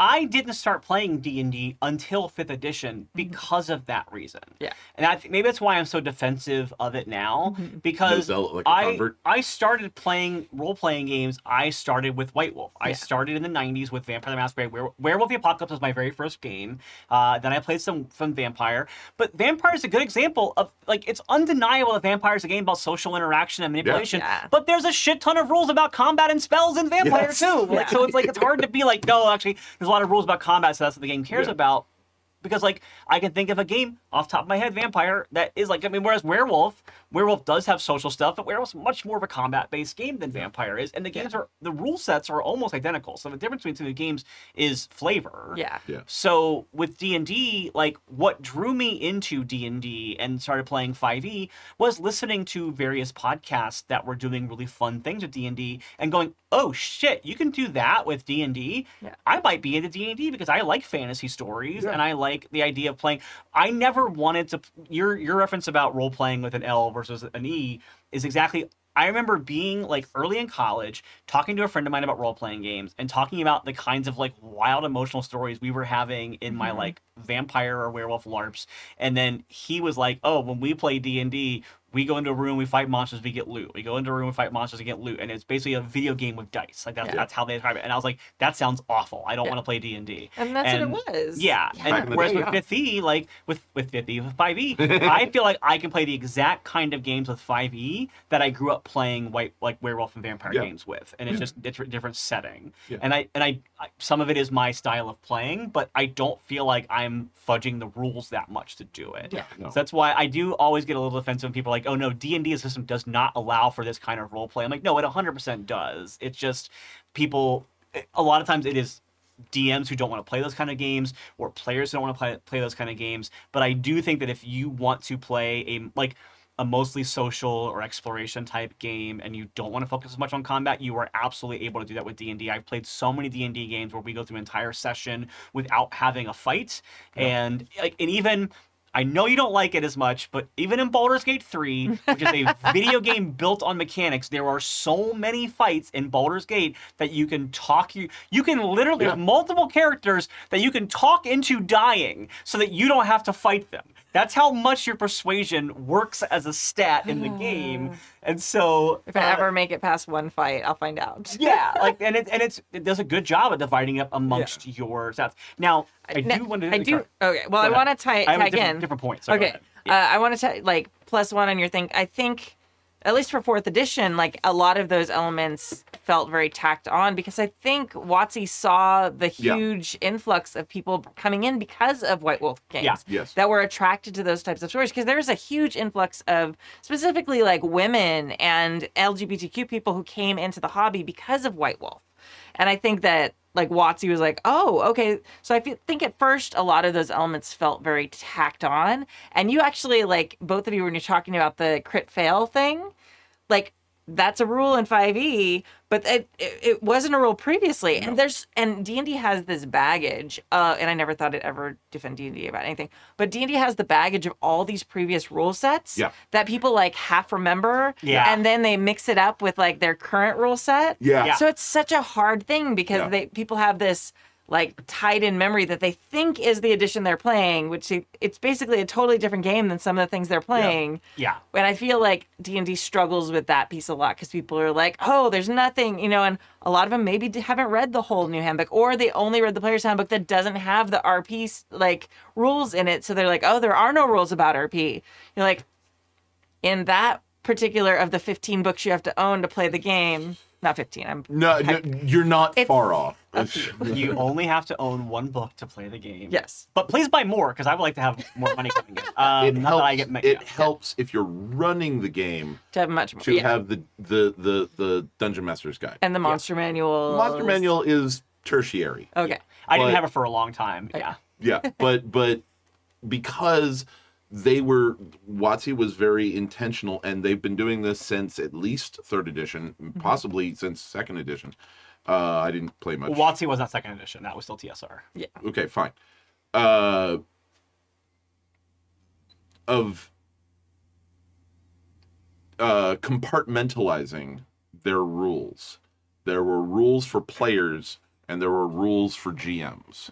I didn't start playing D&D until 5th edition because of that reason. Yeah. And I think maybe that's why I'm so defensive of it now, because I started playing role-playing games. I started with White Wolf. I started in the 90s with Vampire the Masquerade. Werewolf the Apocalypse was my very first game. Then I played some Vampire. But Vampire is a good example of, like, it's undeniable that Vampire is a game about social interaction and manipulation. Yeah. But there's a shit ton of rules about combat and spells in Vampire, too. Like, so it's like, it's hard to be like, no, actually, there's a lot of rules about combat, so that's what the game cares about. Because, like, I can think of a game off the top of my head, Vampire, that is like, whereas Werewolf does have social stuff, but Werewolf's much more of a combat-based game than Vampire is, and the rule sets are almost identical. So the difference between the games is flavor. Yeah. So with D&D, like, what drew me into D&D and started playing 5e was listening to various podcasts that were doing really fun things with D&D and going, oh shit, you can do that with D&D? Yeah. I might be into D&D because I like fantasy stories and I like the idea of playing. I never wanted to. Your reference about role playing with an L versus an E is exactly. I remember being like early in college, talking to a friend of mine about role playing games and talking about the kinds of like wild emotional stories we were having in my like vampire or werewolf LARPs. And then he was like, "Oh, when we play D&D, we go into a room, we fight monsters, we get loot. We go into a room, we fight monsters, and get loot." And it's basically a video game with dice. Like that's how they describe it. And I was like, that sounds awful. I don't want to play D&D. And that's what it was. Yeah. And whereas with 5e, like with 5e, I feel like I can play the exact kind of games with 5e that I grew up playing werewolf and vampire games with. And it's just a different setting. Yeah. And I some of it is my style of playing, but I don't feel like I'm fudging the rules that much to do it. Yeah. No. So that's why I do always get a little defensive when people are like, oh no, D&D as a system does not allow for this kind of role play. I'm like, no, it 100% does. It's just people, a lot of times it is DMs who don't want to play those kind of games or players who don't want to play those kind of games. But I do think that if you want to play a mostly social or exploration type game and you don't want to focus as much on combat, you are absolutely able to do that with D&D. I've played so many D&D games where we go through an entire session without having a fight. And even I know you don't like it as much, but even in Baldur's Gate 3, which is a video game built on mechanics, there are so many fights in Baldur's Gate that you can talk. You can literally, there's multiple characters that you can talk into dying so that you don't have to fight them. That's how much your persuasion works as a stat in the game. And so If I ever make it past one fight, I'll find out. yeah, like it does a good job of dividing it up amongst your stats. Now, I do want to. Okay. Well, I want to tag in different points. So go okay. ahead. Yeah. I want to like +1 on your thing. I think, at least for 4th edition, like a lot of those elements felt very tacked on because I think WotC saw the huge influx of people coming in because of White Wolf games that were attracted to those types of stories, because there's a huge influx of specifically like women and LGBTQ people who came into the hobby because of White Wolf. And I think that like WotC was like, oh, okay. So I think at first a lot of those elements felt very tacked on. And you actually, like, both of you, when you're talking about the crit fail thing, like, that's a rule in 5e, but it wasn't a rule previously. No. And D&D has this baggage, and I never thought I'd ever defend D&D about anything, but D&D has the baggage of all these previous rule sets that people like half remember, and then they mix it up with like their current rule set. So it's such a hard thing because people have this like tied in memory that they think is the edition they're playing, which it's basically a totally different game than some of the things they're playing. And I feel like D&D struggles with that piece a lot because people are like, oh, there's nothing, and a lot of them maybe haven't read the whole new handbook, or they only read the player's handbook that doesn't have the RP like rules in it. So they're like, oh, there are no rules about RP. You're like, in that particular of the 15 books you have to own to play the game, not 15. No, you're not far off. You only have to own one book to play the game. Yes. But please buy more, because I would like to have more money coming in. It helps if you're running the game to have much more. To have the Dungeon Master's Guide. And the Monster Manual. Monster Manual is tertiary. Okay. I didn't have it for a long time. Yeah, but because WotC was very intentional, and they've been doing this since at least 3rd edition, possibly since 2nd edition. I didn't play much. Well, WotC was not 2nd edition. That was still TSR. Yeah. Okay, fine. Of compartmentalizing their rules. There were rules for players, and there were rules for GMs.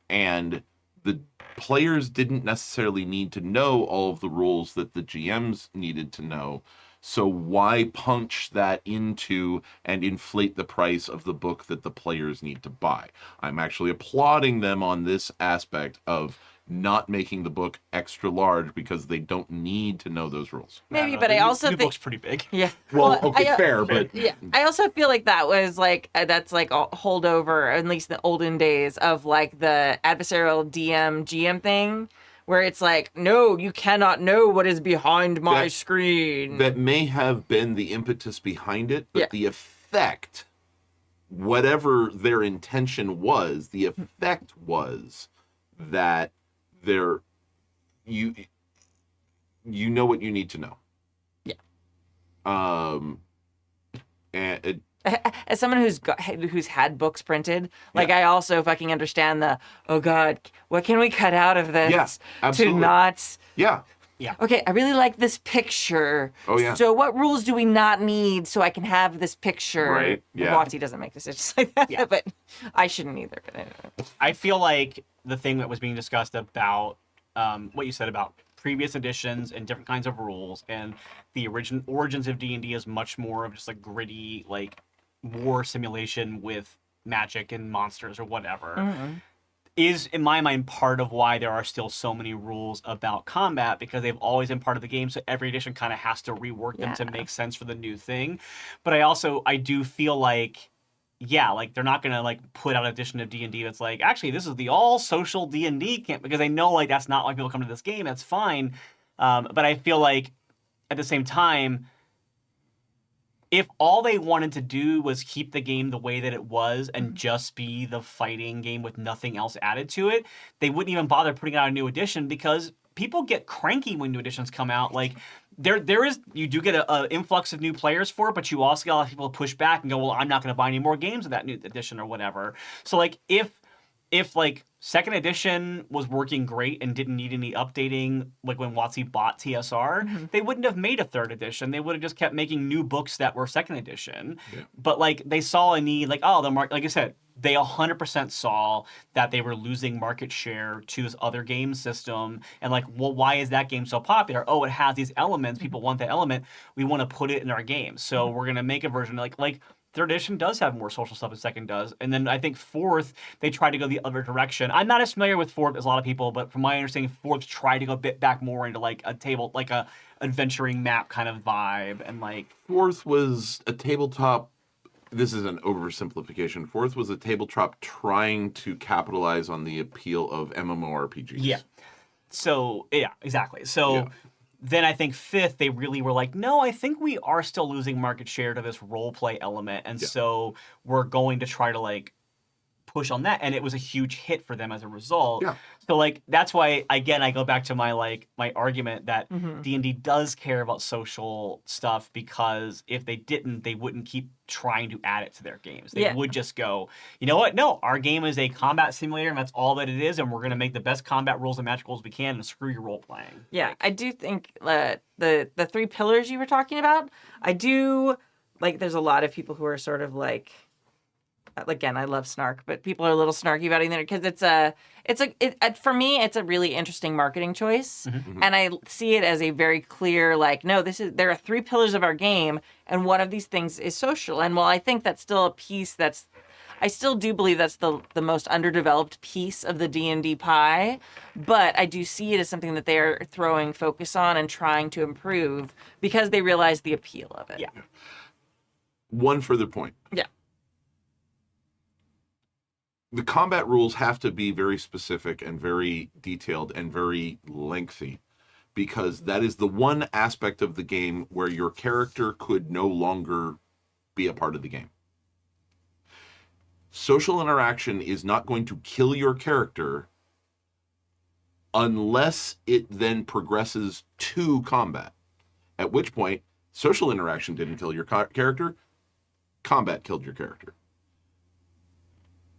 And the players didn't necessarily need to know all of the rules that the GMs needed to know. So why punch that into and inflate the price of the book that the players need to buy? I'm actually applauding them on this aspect of not making the book extra large because they don't need to know those rules. Maybe, but I also think the book's pretty big. Yeah. Well, okay, fair, but I also feel like that was like that's like a holdover, at least in the olden days, of like the adversarial DM GM thing, where it's like, no, you cannot know what is behind my screen. That may have been the impetus behind it, but the effect, whatever their intention was, the effect was that you know what you need to know. And as someone who's had books printed, like I also fucking understand the, oh God, what can we cut out of this absolutely. to not Okay, I really like this picture. Oh yeah. So what rules do we not need so I can have this picture? Right. Yeah. WotC doesn't make decisions like that, but I shouldn't either. But anyway. I feel like the thing that was being discussed about what you said about previous editions and different kinds of rules, and the origins of D&D is much more of just a gritty, like, war simulation with magic and monsters or whatever, is, in my mind, part of why there are still so many rules about combat, because they've always been part of the game, so every edition kind of has to rework them to make sense for the new thing. But I do feel like, like they're not gonna like put out an edition of D&D that's like, actually this is the all social D&D camp, because they know like that's not why people come to this game. That's fine, but I feel like at the same time, if all they wanted to do was keep the game the way that it was and just be the fighting game with nothing else added to it, they wouldn't even bother putting out a new edition, because people get cranky when new editions come out. Like, you do get an influx of new players for it, but you also get a lot of people push back and go, well, I'm not going to buy any more games of that new edition or whatever. So, like, if if like second edition was working great and didn't need any updating, like when WotC bought TSR, they wouldn't have made a third edition. They would have just kept making new books that were second edition. Yeah. But like they saw a need, like, oh, the market, like I said, they 100% saw that they were losing market share to this other game system. And like, well, why is that game so popular? Oh, it has these elements. People want that element. We want to put it in our game. So we're going to make a version like third edition does have more social stuff than second does. And then I think fourth, they tried to go the other direction. I'm not as familiar with fourth as a lot of people, but from my understanding, fourth tried to go a bit back more into like a table, like a adventuring map kind of vibe. And like Fourth was a tabletop. This is an oversimplification. Fourth was a tabletop trying to capitalize on the appeal of MMORPGs. Yeah. So, yeah, exactly. So Yeah. then I think fifth, they really were like, no, I think we are still losing market share to this role play element. And Yeah. so we're going to try to like push on that. And it was a huge hit for them as a result. Yeah. So like, that's why, again, I go back to my argument that D&D does care about social stuff, because if they didn't, they wouldn't keep trying to add it to their games. They Yeah. would just go, you know what? No, our game is a combat simulator and that's all that it is. And we're going to make the best combat rules and magic rules we can and screw your role playing. Yeah, I do think the three pillars you were talking about, I do like. There's a lot of people who are sort of like, again, I love snark, but people are a little snarky about it because for me, it's a really interesting marketing choice, and I see it as a very clear like, no, there are three pillars of our game, and one of these things is social. And while I think that's still a piece I still do believe that's the most underdeveloped piece of the D&D pie, but I do see it as something that they're throwing focus on and trying to improve because they realize the appeal of it. Yeah. One further point. Yeah. The combat rules have to be very specific and very detailed and very lengthy, because that is the one aspect of the game where your character could no longer be a part of the game. Social interaction is not going to kill your character unless it then progresses to combat, at which point social interaction didn't kill your character, combat killed your character.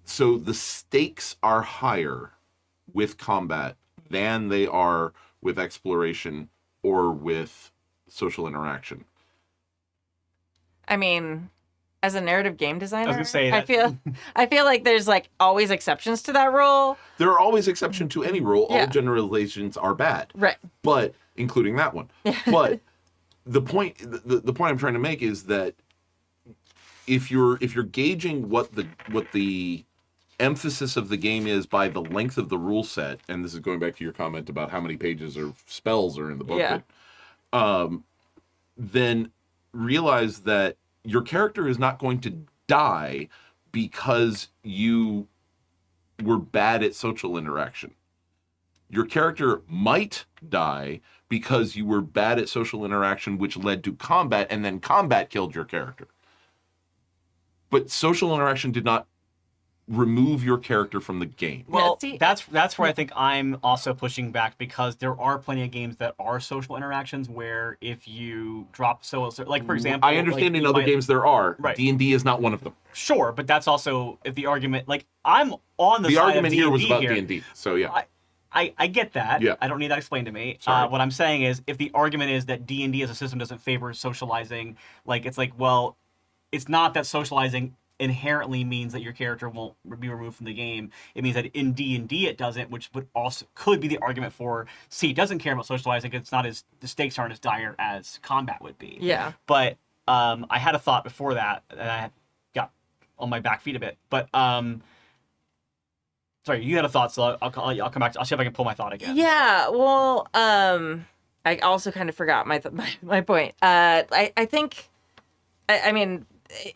So the stakes are higher with combat than they are with exploration or with social interaction. I mean, as a narrative game designer, gonna say I that. I feel like there's like always exceptions to that rule. There are always exceptions to any rule. Yeah. All generalizations are bad. Right. But including that one. But the point I'm trying to make is that if you're gauging what the emphasis of the game is by the length of the rule set, and this is going back to your comment about how many pages or spells are in the book, Yeah. then realize that your character is not going to die because you were bad at social interaction. Your character might die because you were bad at social interaction, which led to combat, and then combat killed your character. But social interaction did not remove your character from the game. Well, see- that's where I think I'm also pushing back, because there are plenty of games that are social interactions where if you drop like for example, I understand like, in other games there are. Right. D&D is not one of them. Sure, but that's also if the argument, like I'm on the The side argument of here was D&D about here. D&D. So yeah. I get that. Yeah. I don't need that explained to me. Sorry. What I'm saying is, if the argument is that D&D as a system doesn't favor socializing, like it's like, well, it's not that socializing inherently means that your character won't be removed from the game. It means that in D&D it doesn't, which would also could be the argument for C doesn't care about socializing because the stakes aren't as dire as combat would be. Yeah. But I had a thought before that, and I got on my back feet a bit. But sorry, you had a thought, so I'll come back. I'll see if I can pull my thought again. Yeah. Well, I also kind of forgot my point. I think, I mean,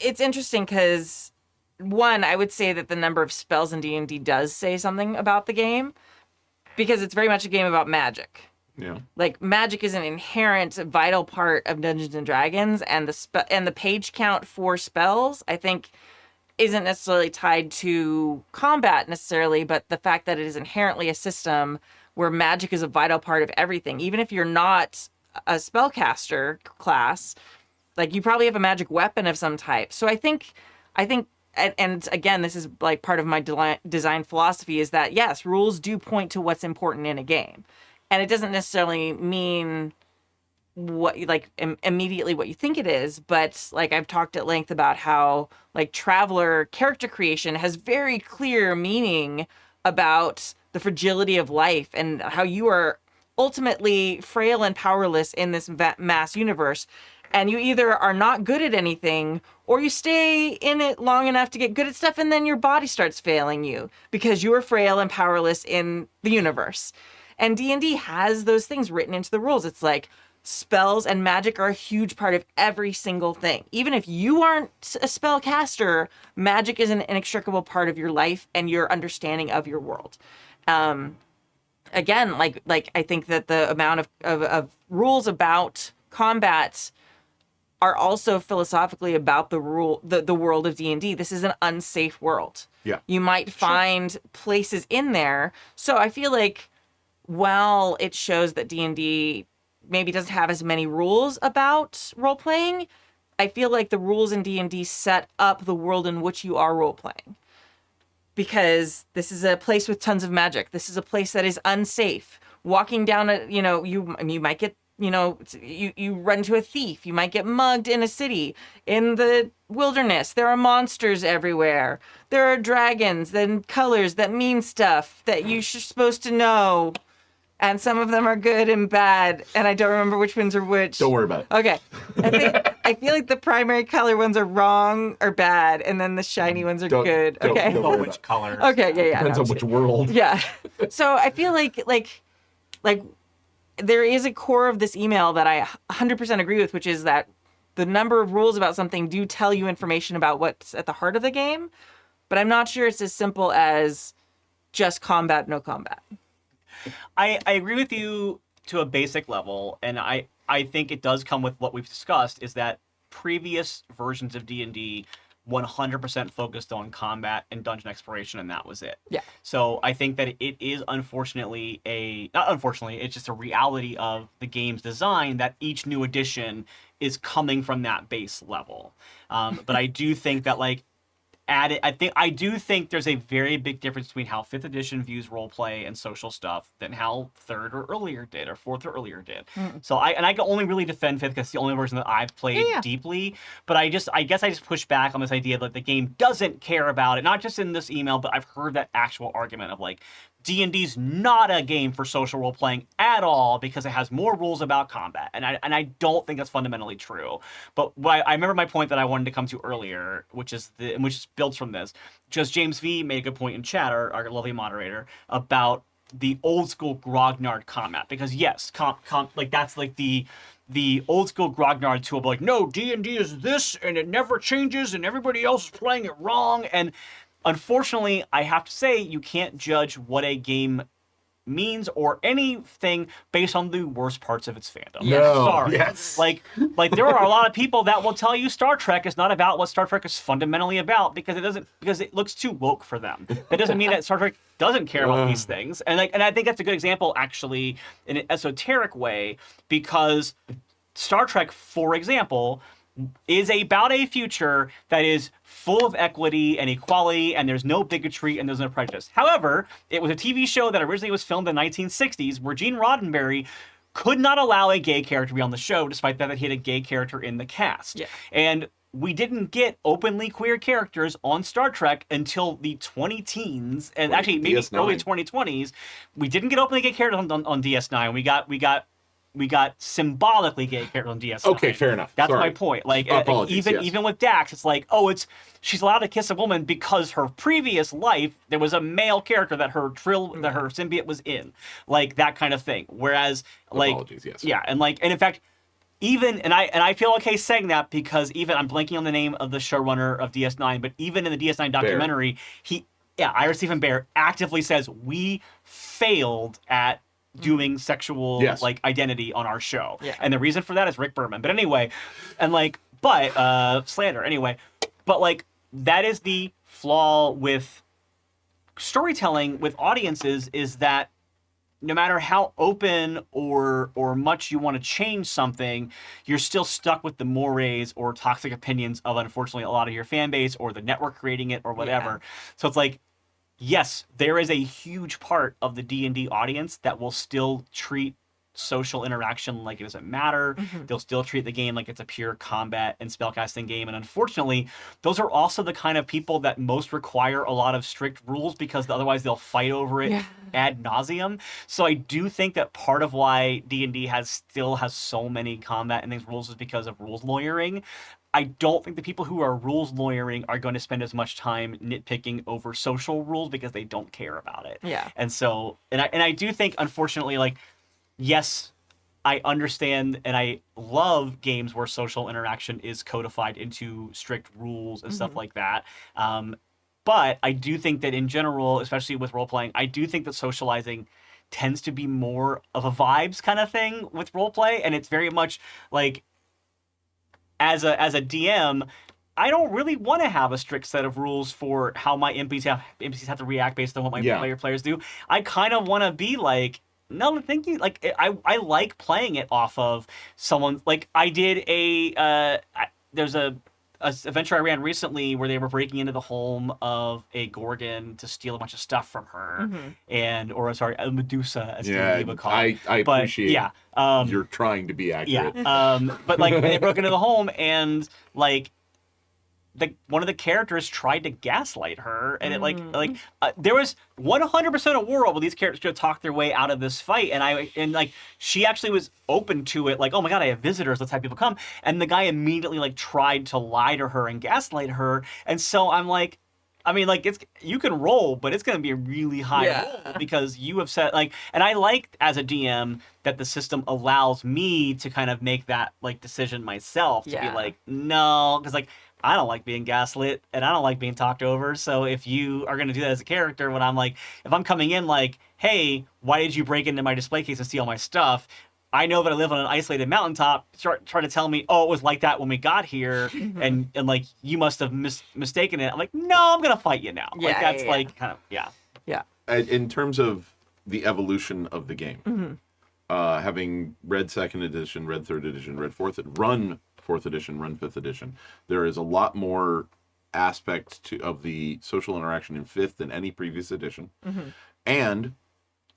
it's interesting because one, I would say that the number of spells in D&D does say something about the game, because it's very much a game about magic. Yeah. Like magic is an inherent vital part of Dungeons and Dragons, and the page count for spells, I think, isn't necessarily tied to combat necessarily, but the fact that it is inherently a system where magic is a vital part of everything. Even if you're not a spellcaster class, like you probably have a magic weapon of some type. So I think and again, this is like part of my design philosophy is that yes, rules do point to what's important in a game, and it doesn't necessarily mean what like immediately what you think it is, but like I've talked at length about how like Traveler character creation has very clear meaning about the fragility of life and how you are ultimately frail and powerless in this mass universe, and you either are not good at anything or you stay in it long enough to get good at stuff and then your body starts failing you because you are frail and powerless in the universe. And D&D has those things written into the rules. It's like spells and magic are a huge part of every single thing. Even if you aren't a spellcaster, magic is an inextricable part of your life and your understanding of your world. Again, like I think that the amount of rules about combat are also philosophically about the world of D&D. This is an unsafe world. Yeah. You might find places in there. So I feel like while it shows that D&D maybe doesn't have as many rules about role-playing, I feel like the rules in D&D set up the world in which you are role-playing. Because this is a place with tons of magic. This is a place that is unsafe. Walking down you might get, you run into a thief. You might get mugged in a city. In the wilderness, there are monsters everywhere. There are dragons and colors that mean stuff that you're supposed to know. And some of them are good and bad, and I don't remember which ones are which. Don't worry about it. Okay. I feel like the primary color ones are wrong or bad, and then the shiny ones are good. Okay. Don't worry Which about color? Okay, yeah. Depends no, on which world. Yeah. So I feel like there is a core of this email that I 100% agree with, which is that the number of rules about something do tell you information about what's at the heart of the game, but I'm not sure it's as simple as just combat, no combat. I agree with you to a basic level, and I think it does come with what we've discussed, is that previous versions of D&D 100% focused on combat and dungeon exploration, and that was it. Yeah. So I think that it is unfortunately it's just a reality of the game's design that each new edition is coming from that base level. But I do think that I do think there's a very big difference between how 5th edition views roleplay and social stuff than how 3rd or earlier did, or 4th or earlier did. So I can only really defend 5th because it's the only version that I've played deeply. But I guess I just push back on this idea that the game doesn't care about it, not just in this email, but I've heard that actual argument of like, D&D's not a game for social role-playing at all because it has more rules about combat. And I don't think that's fundamentally true. But I remember my point that I wanted to come to earlier, which builds from this. Just James V made a good point in chat, our lovely moderator, about the old school grognard combat. Because yes, that's like the old school grognard tool, like, no, D&D is this and it never changes and everybody else is playing it wrong. And unfortunately, I have to say, you can't judge what a game means or anything based on the worst parts of its fandom. No. Sorry. Yes. Like there are a lot of people that will tell you Star Trek is not about what Star Trek is fundamentally about because it looks too woke for them. That doesn't mean that Star Trek doesn't care about these things. And I think that's a good example, actually, in an esoteric way, because Star Trek, for example, is about a future that is full of equity and equality, and there's no bigotry and there's no prejudice. However, it was a TV show that originally was filmed in the 1960s where Gene Roddenberry could not allow a gay character to be on the show, despite that he had a gay character in the cast. Yeah. And we didn't get openly queer characters on Star Trek until the 20-teens, and actually maybe DS9. early 2020s. We didn't get openly gay characters on DS9. We got symbolically gay characters on DS9. Okay, fair enough. That's Sorry. my point. Like, Apologies, yes. even with Dax, it's like, she's allowed to kiss a woman because her previous life there was a male character that her symbiote was in, like that kind of thing. Whereas, like, Apologies, yes. yeah, and in fact, I feel okay saying that because even I'm blanking on the name of the showrunner of DS9, but even in the DS9 documentary, Ira Stephen Bear actively says we failed at doing sexual identity on our show. Yeah. And the reason for that is Rick Berman. But anyway, slander anyway. But that is the flaw with storytelling with audiences, is that no matter how open or much you want to change something, you're still stuck with the mores or toxic opinions of, unfortunately, a lot of your fan base or the network creating it or whatever. So it's like, yes, there is a huge part of the D&D audience that will still treat social interaction like it doesn't matter. They'll still treat the game like it's a pure combat and spellcasting game. And unfortunately, those are also the kind of people that most require a lot of strict rules, because otherwise they'll fight over it ad nauseum. So I do think that part of why D&D still has so many combat and things rules is because of rules lawyering. I don't think the people who are rules lawyering are going to spend as much time nitpicking over social rules because they don't care about it. Yeah. And so, and I do think, unfortunately, like, yes, I understand and I love games where social interaction is codified into strict rules and stuff like that. But I do think that in general, especially with role-playing, I do think that socializing tends to be more of a vibes kind of thing with role-play. And it's very much like, as a DM, I don't really want to have a strict set of rules for how my NPCs have to react based on what my players do. I kind of want to be like, no, thank you. Like, I like playing it off of someone. Like, I did there's a adventure I ran recently where they were breaking into the home of a Gorgon to steal a bunch of stuff from her, a Medusa, as D&D would call it. I appreciate you're trying to be accurate. But like, they broke into the home and like, one of the characters tried to gaslight her, and it there was 100% a world where these characters could talk their way out of this fight, and she actually was open to it, like, oh my god, I have visitors, let's have people come, and the guy immediately like tried to lie to her and gaslight her, and so I'm like, I mean, like, you can roll, but it's going to be a really high roll because you have set, like, and I like as a DM that the system allows me to kind of make that like decision myself to be like, no, because like, I don't like being gaslit and I don't like being talked over. So if you are going to do that as a character, when I'm like, if I'm coming in like, hey, why did you break into my display case and steal my stuff? I know that I live on an isolated mountaintop. Try to tell me, oh, it was like that when we got here, and like you must have mistaken it. I'm like, no, I'm gonna fight you now. Like that's like kind of Yeah. In terms of the evolution of the game, having read 2nd edition, read 3rd edition, read 4th edition, run 5th edition, there is a lot more aspect of the social interaction in 5th than any previous edition. And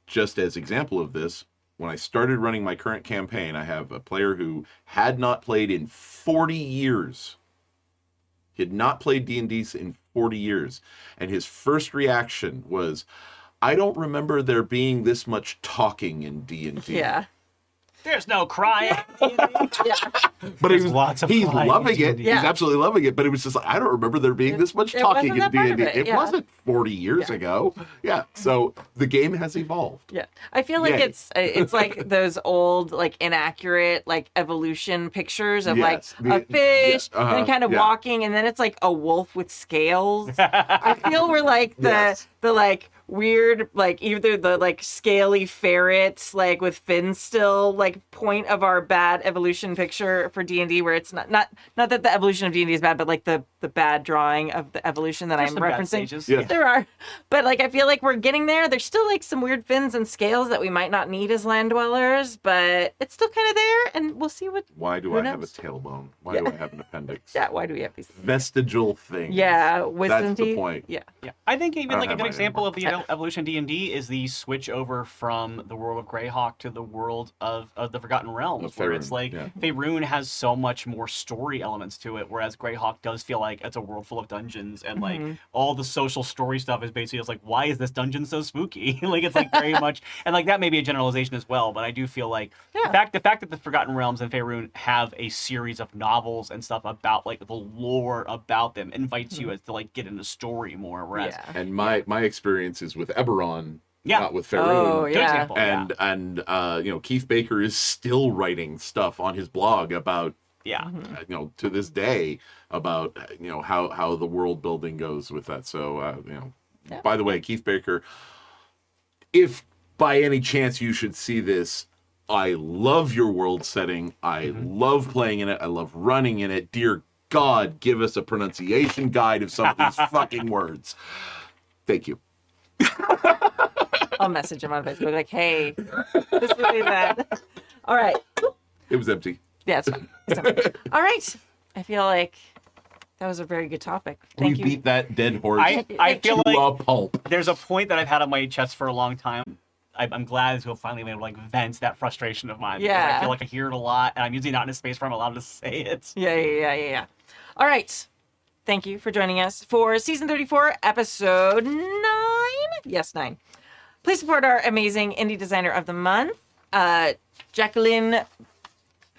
just as example of this, when I started running my current campaign, I have a player who had not played in 40 years. He had not played D&D in 40 years. And his first reaction was, I don't remember there being this much talking in D&D. Yeah. There's no crying. But he's loving it. Yeah. He's absolutely loving it. But it was just like, I don't remember there being this much talking in D&D. It wasn't 40 years ago. Yeah. So the game has evolved. Yeah. I feel like it's like those old, like, inaccurate, like, evolution pictures of like a fish and then kind of walking, and then it's like a wolf with scales. I feel we're like the like weird, like, either the like scaly ferrets like with fins still, like, point of our bad evolution picture for D&D, where it's not that the evolution of D&D is bad, but like the bad drawing of the evolution that I'm referencing. Yeah. There are, but like, I feel like we're getting there. There's still like some weird fins and scales that we might not need as land dwellers, but it's still kind of there, and we'll see what. Why do I have a tailbone? Why do I have an appendix? Yeah, why do we have these vestigial things? Yeah, wisdom That's the teeth. point. Yeah. I think even like a good example of the evolution of D&D is the switch over from the world of Greyhawk to the world of the Forgotten Realms, where it's like Faerun has so much more story elements to it, whereas Greyhawk does feel like it's a world full of dungeons, and like all the social story stuff is basically just like, why is this dungeon so spooky? Like, it's like very much, and like that may be a generalization as well, but I do feel like the fact that the Forgotten Realms and Faerun have a series of novels and stuff about like the lore about them invites you as to like get into story more, whereas and my experience is with Eberron, not with Faerun. Oh, yeah. And you know, Keith Baker is still writing stuff on his blog about you know, to this day, about you know how the world building goes with that. So you know, by the way, Keith Baker, if by any chance you should see this, I love your world setting. I love playing in it. I love running in it. Dear God, give us a pronunciation guide of some of these fucking words. Thank you. I'll message him on Facebook like, hey, this would be that. All right. It was empty. Yeah, it's fine. It's fine. All right. I feel like that was a very good topic. Thank you. We beat that dead horse I feel to a like pulp. there's a point that I've had on my chest for a long time. I'm glad to have finally been able to like vent that frustration of mine. Because Yeah. I feel like I hear it a lot, and I'm usually not in a space where I'm allowed to say it. Yeah. All right. Thank you for joining us for season 34, episode 9. Yes, 9. Please support our amazing indie designer of the month, Jacqueline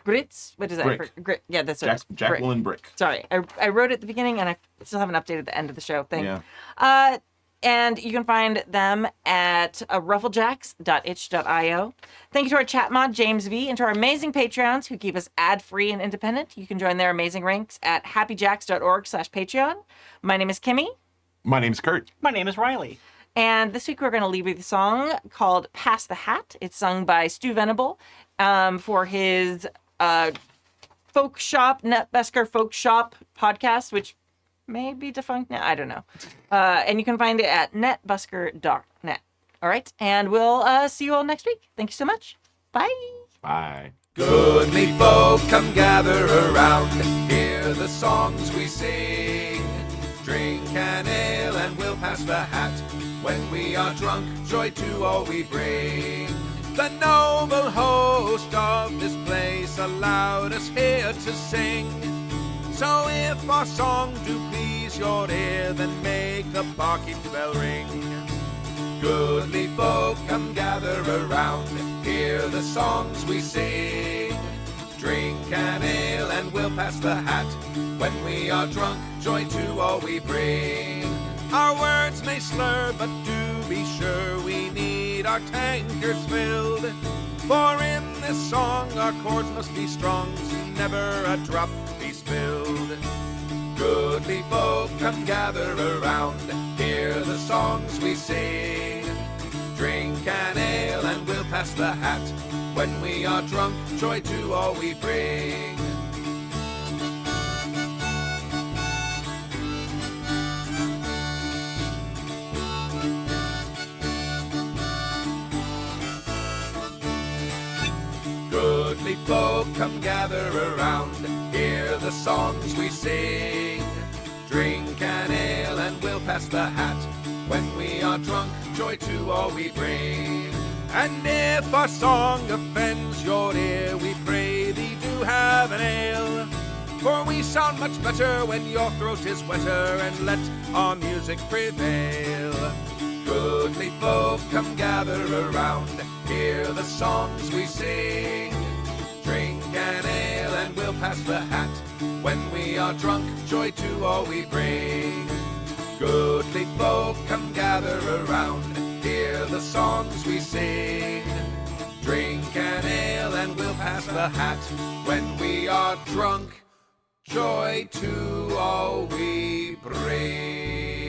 Gritz. What is that? Brick. Yeah, that's what it is. Jacqueline Brick. Sorry, I wrote it at the beginning and I still haven't updated the end of the show thing. Yeah. And you can find them at rufflejacks.itch.io. Thank you to our chat mod, James V, and to our amazing Patreons who keep us ad-free and independent. You can join their amazing ranks at happyjacks.org/Patreon. My name is Kimmy. My name's Kurt. My name is Riley. And this week we're going to leave with a song called Pass the Hat. It's sung by Stu Venable for his folk shop, Netbusker Folk Shop podcast, which may be defunct now. I don't know. And you can find it at netbusker.net. All right. And we'll see you all next week. Thank you so much. Bye. Bye. Goodly folk, come gather around, hear the songs we sing. Drink an ale and we'll pass the hat. When we are drunk, joy to all we bring. The noble host of this place allowed us here to sing. So if our song do please your ear, then make the barkeep's bell ring. Goodly folk, come gather around, hear the songs we sing. Drink an ale and we'll pass the hat. When we are drunk, joy to all we bring. Our words may slur, but do be sure we need our tankards filled. For in this song our chords must be strong, so never a drop be spilled. Goodly folk, come gather around, hear the songs we sing. Drink an ale and we'll pass the hat. When we are drunk, joy to all we bring. Goodly folk, come gather around, hear the songs we sing. Drink an ale and we'll pass the hat. When we are drunk, joy to all we bring. And if our song offends your ear, we pray thee do have an ale. For we sound much better when your throat is wetter, and let our music prevail. Goodly folk, come gather around, hear the songs we sing. Drink an ale and we'll pass the hat. When we are drunk, joy to all we bring. Goodly folk, come gather around, hear the songs we sing. Drink an ale and we'll pass the hat. When we are drunk, joy to all we bring.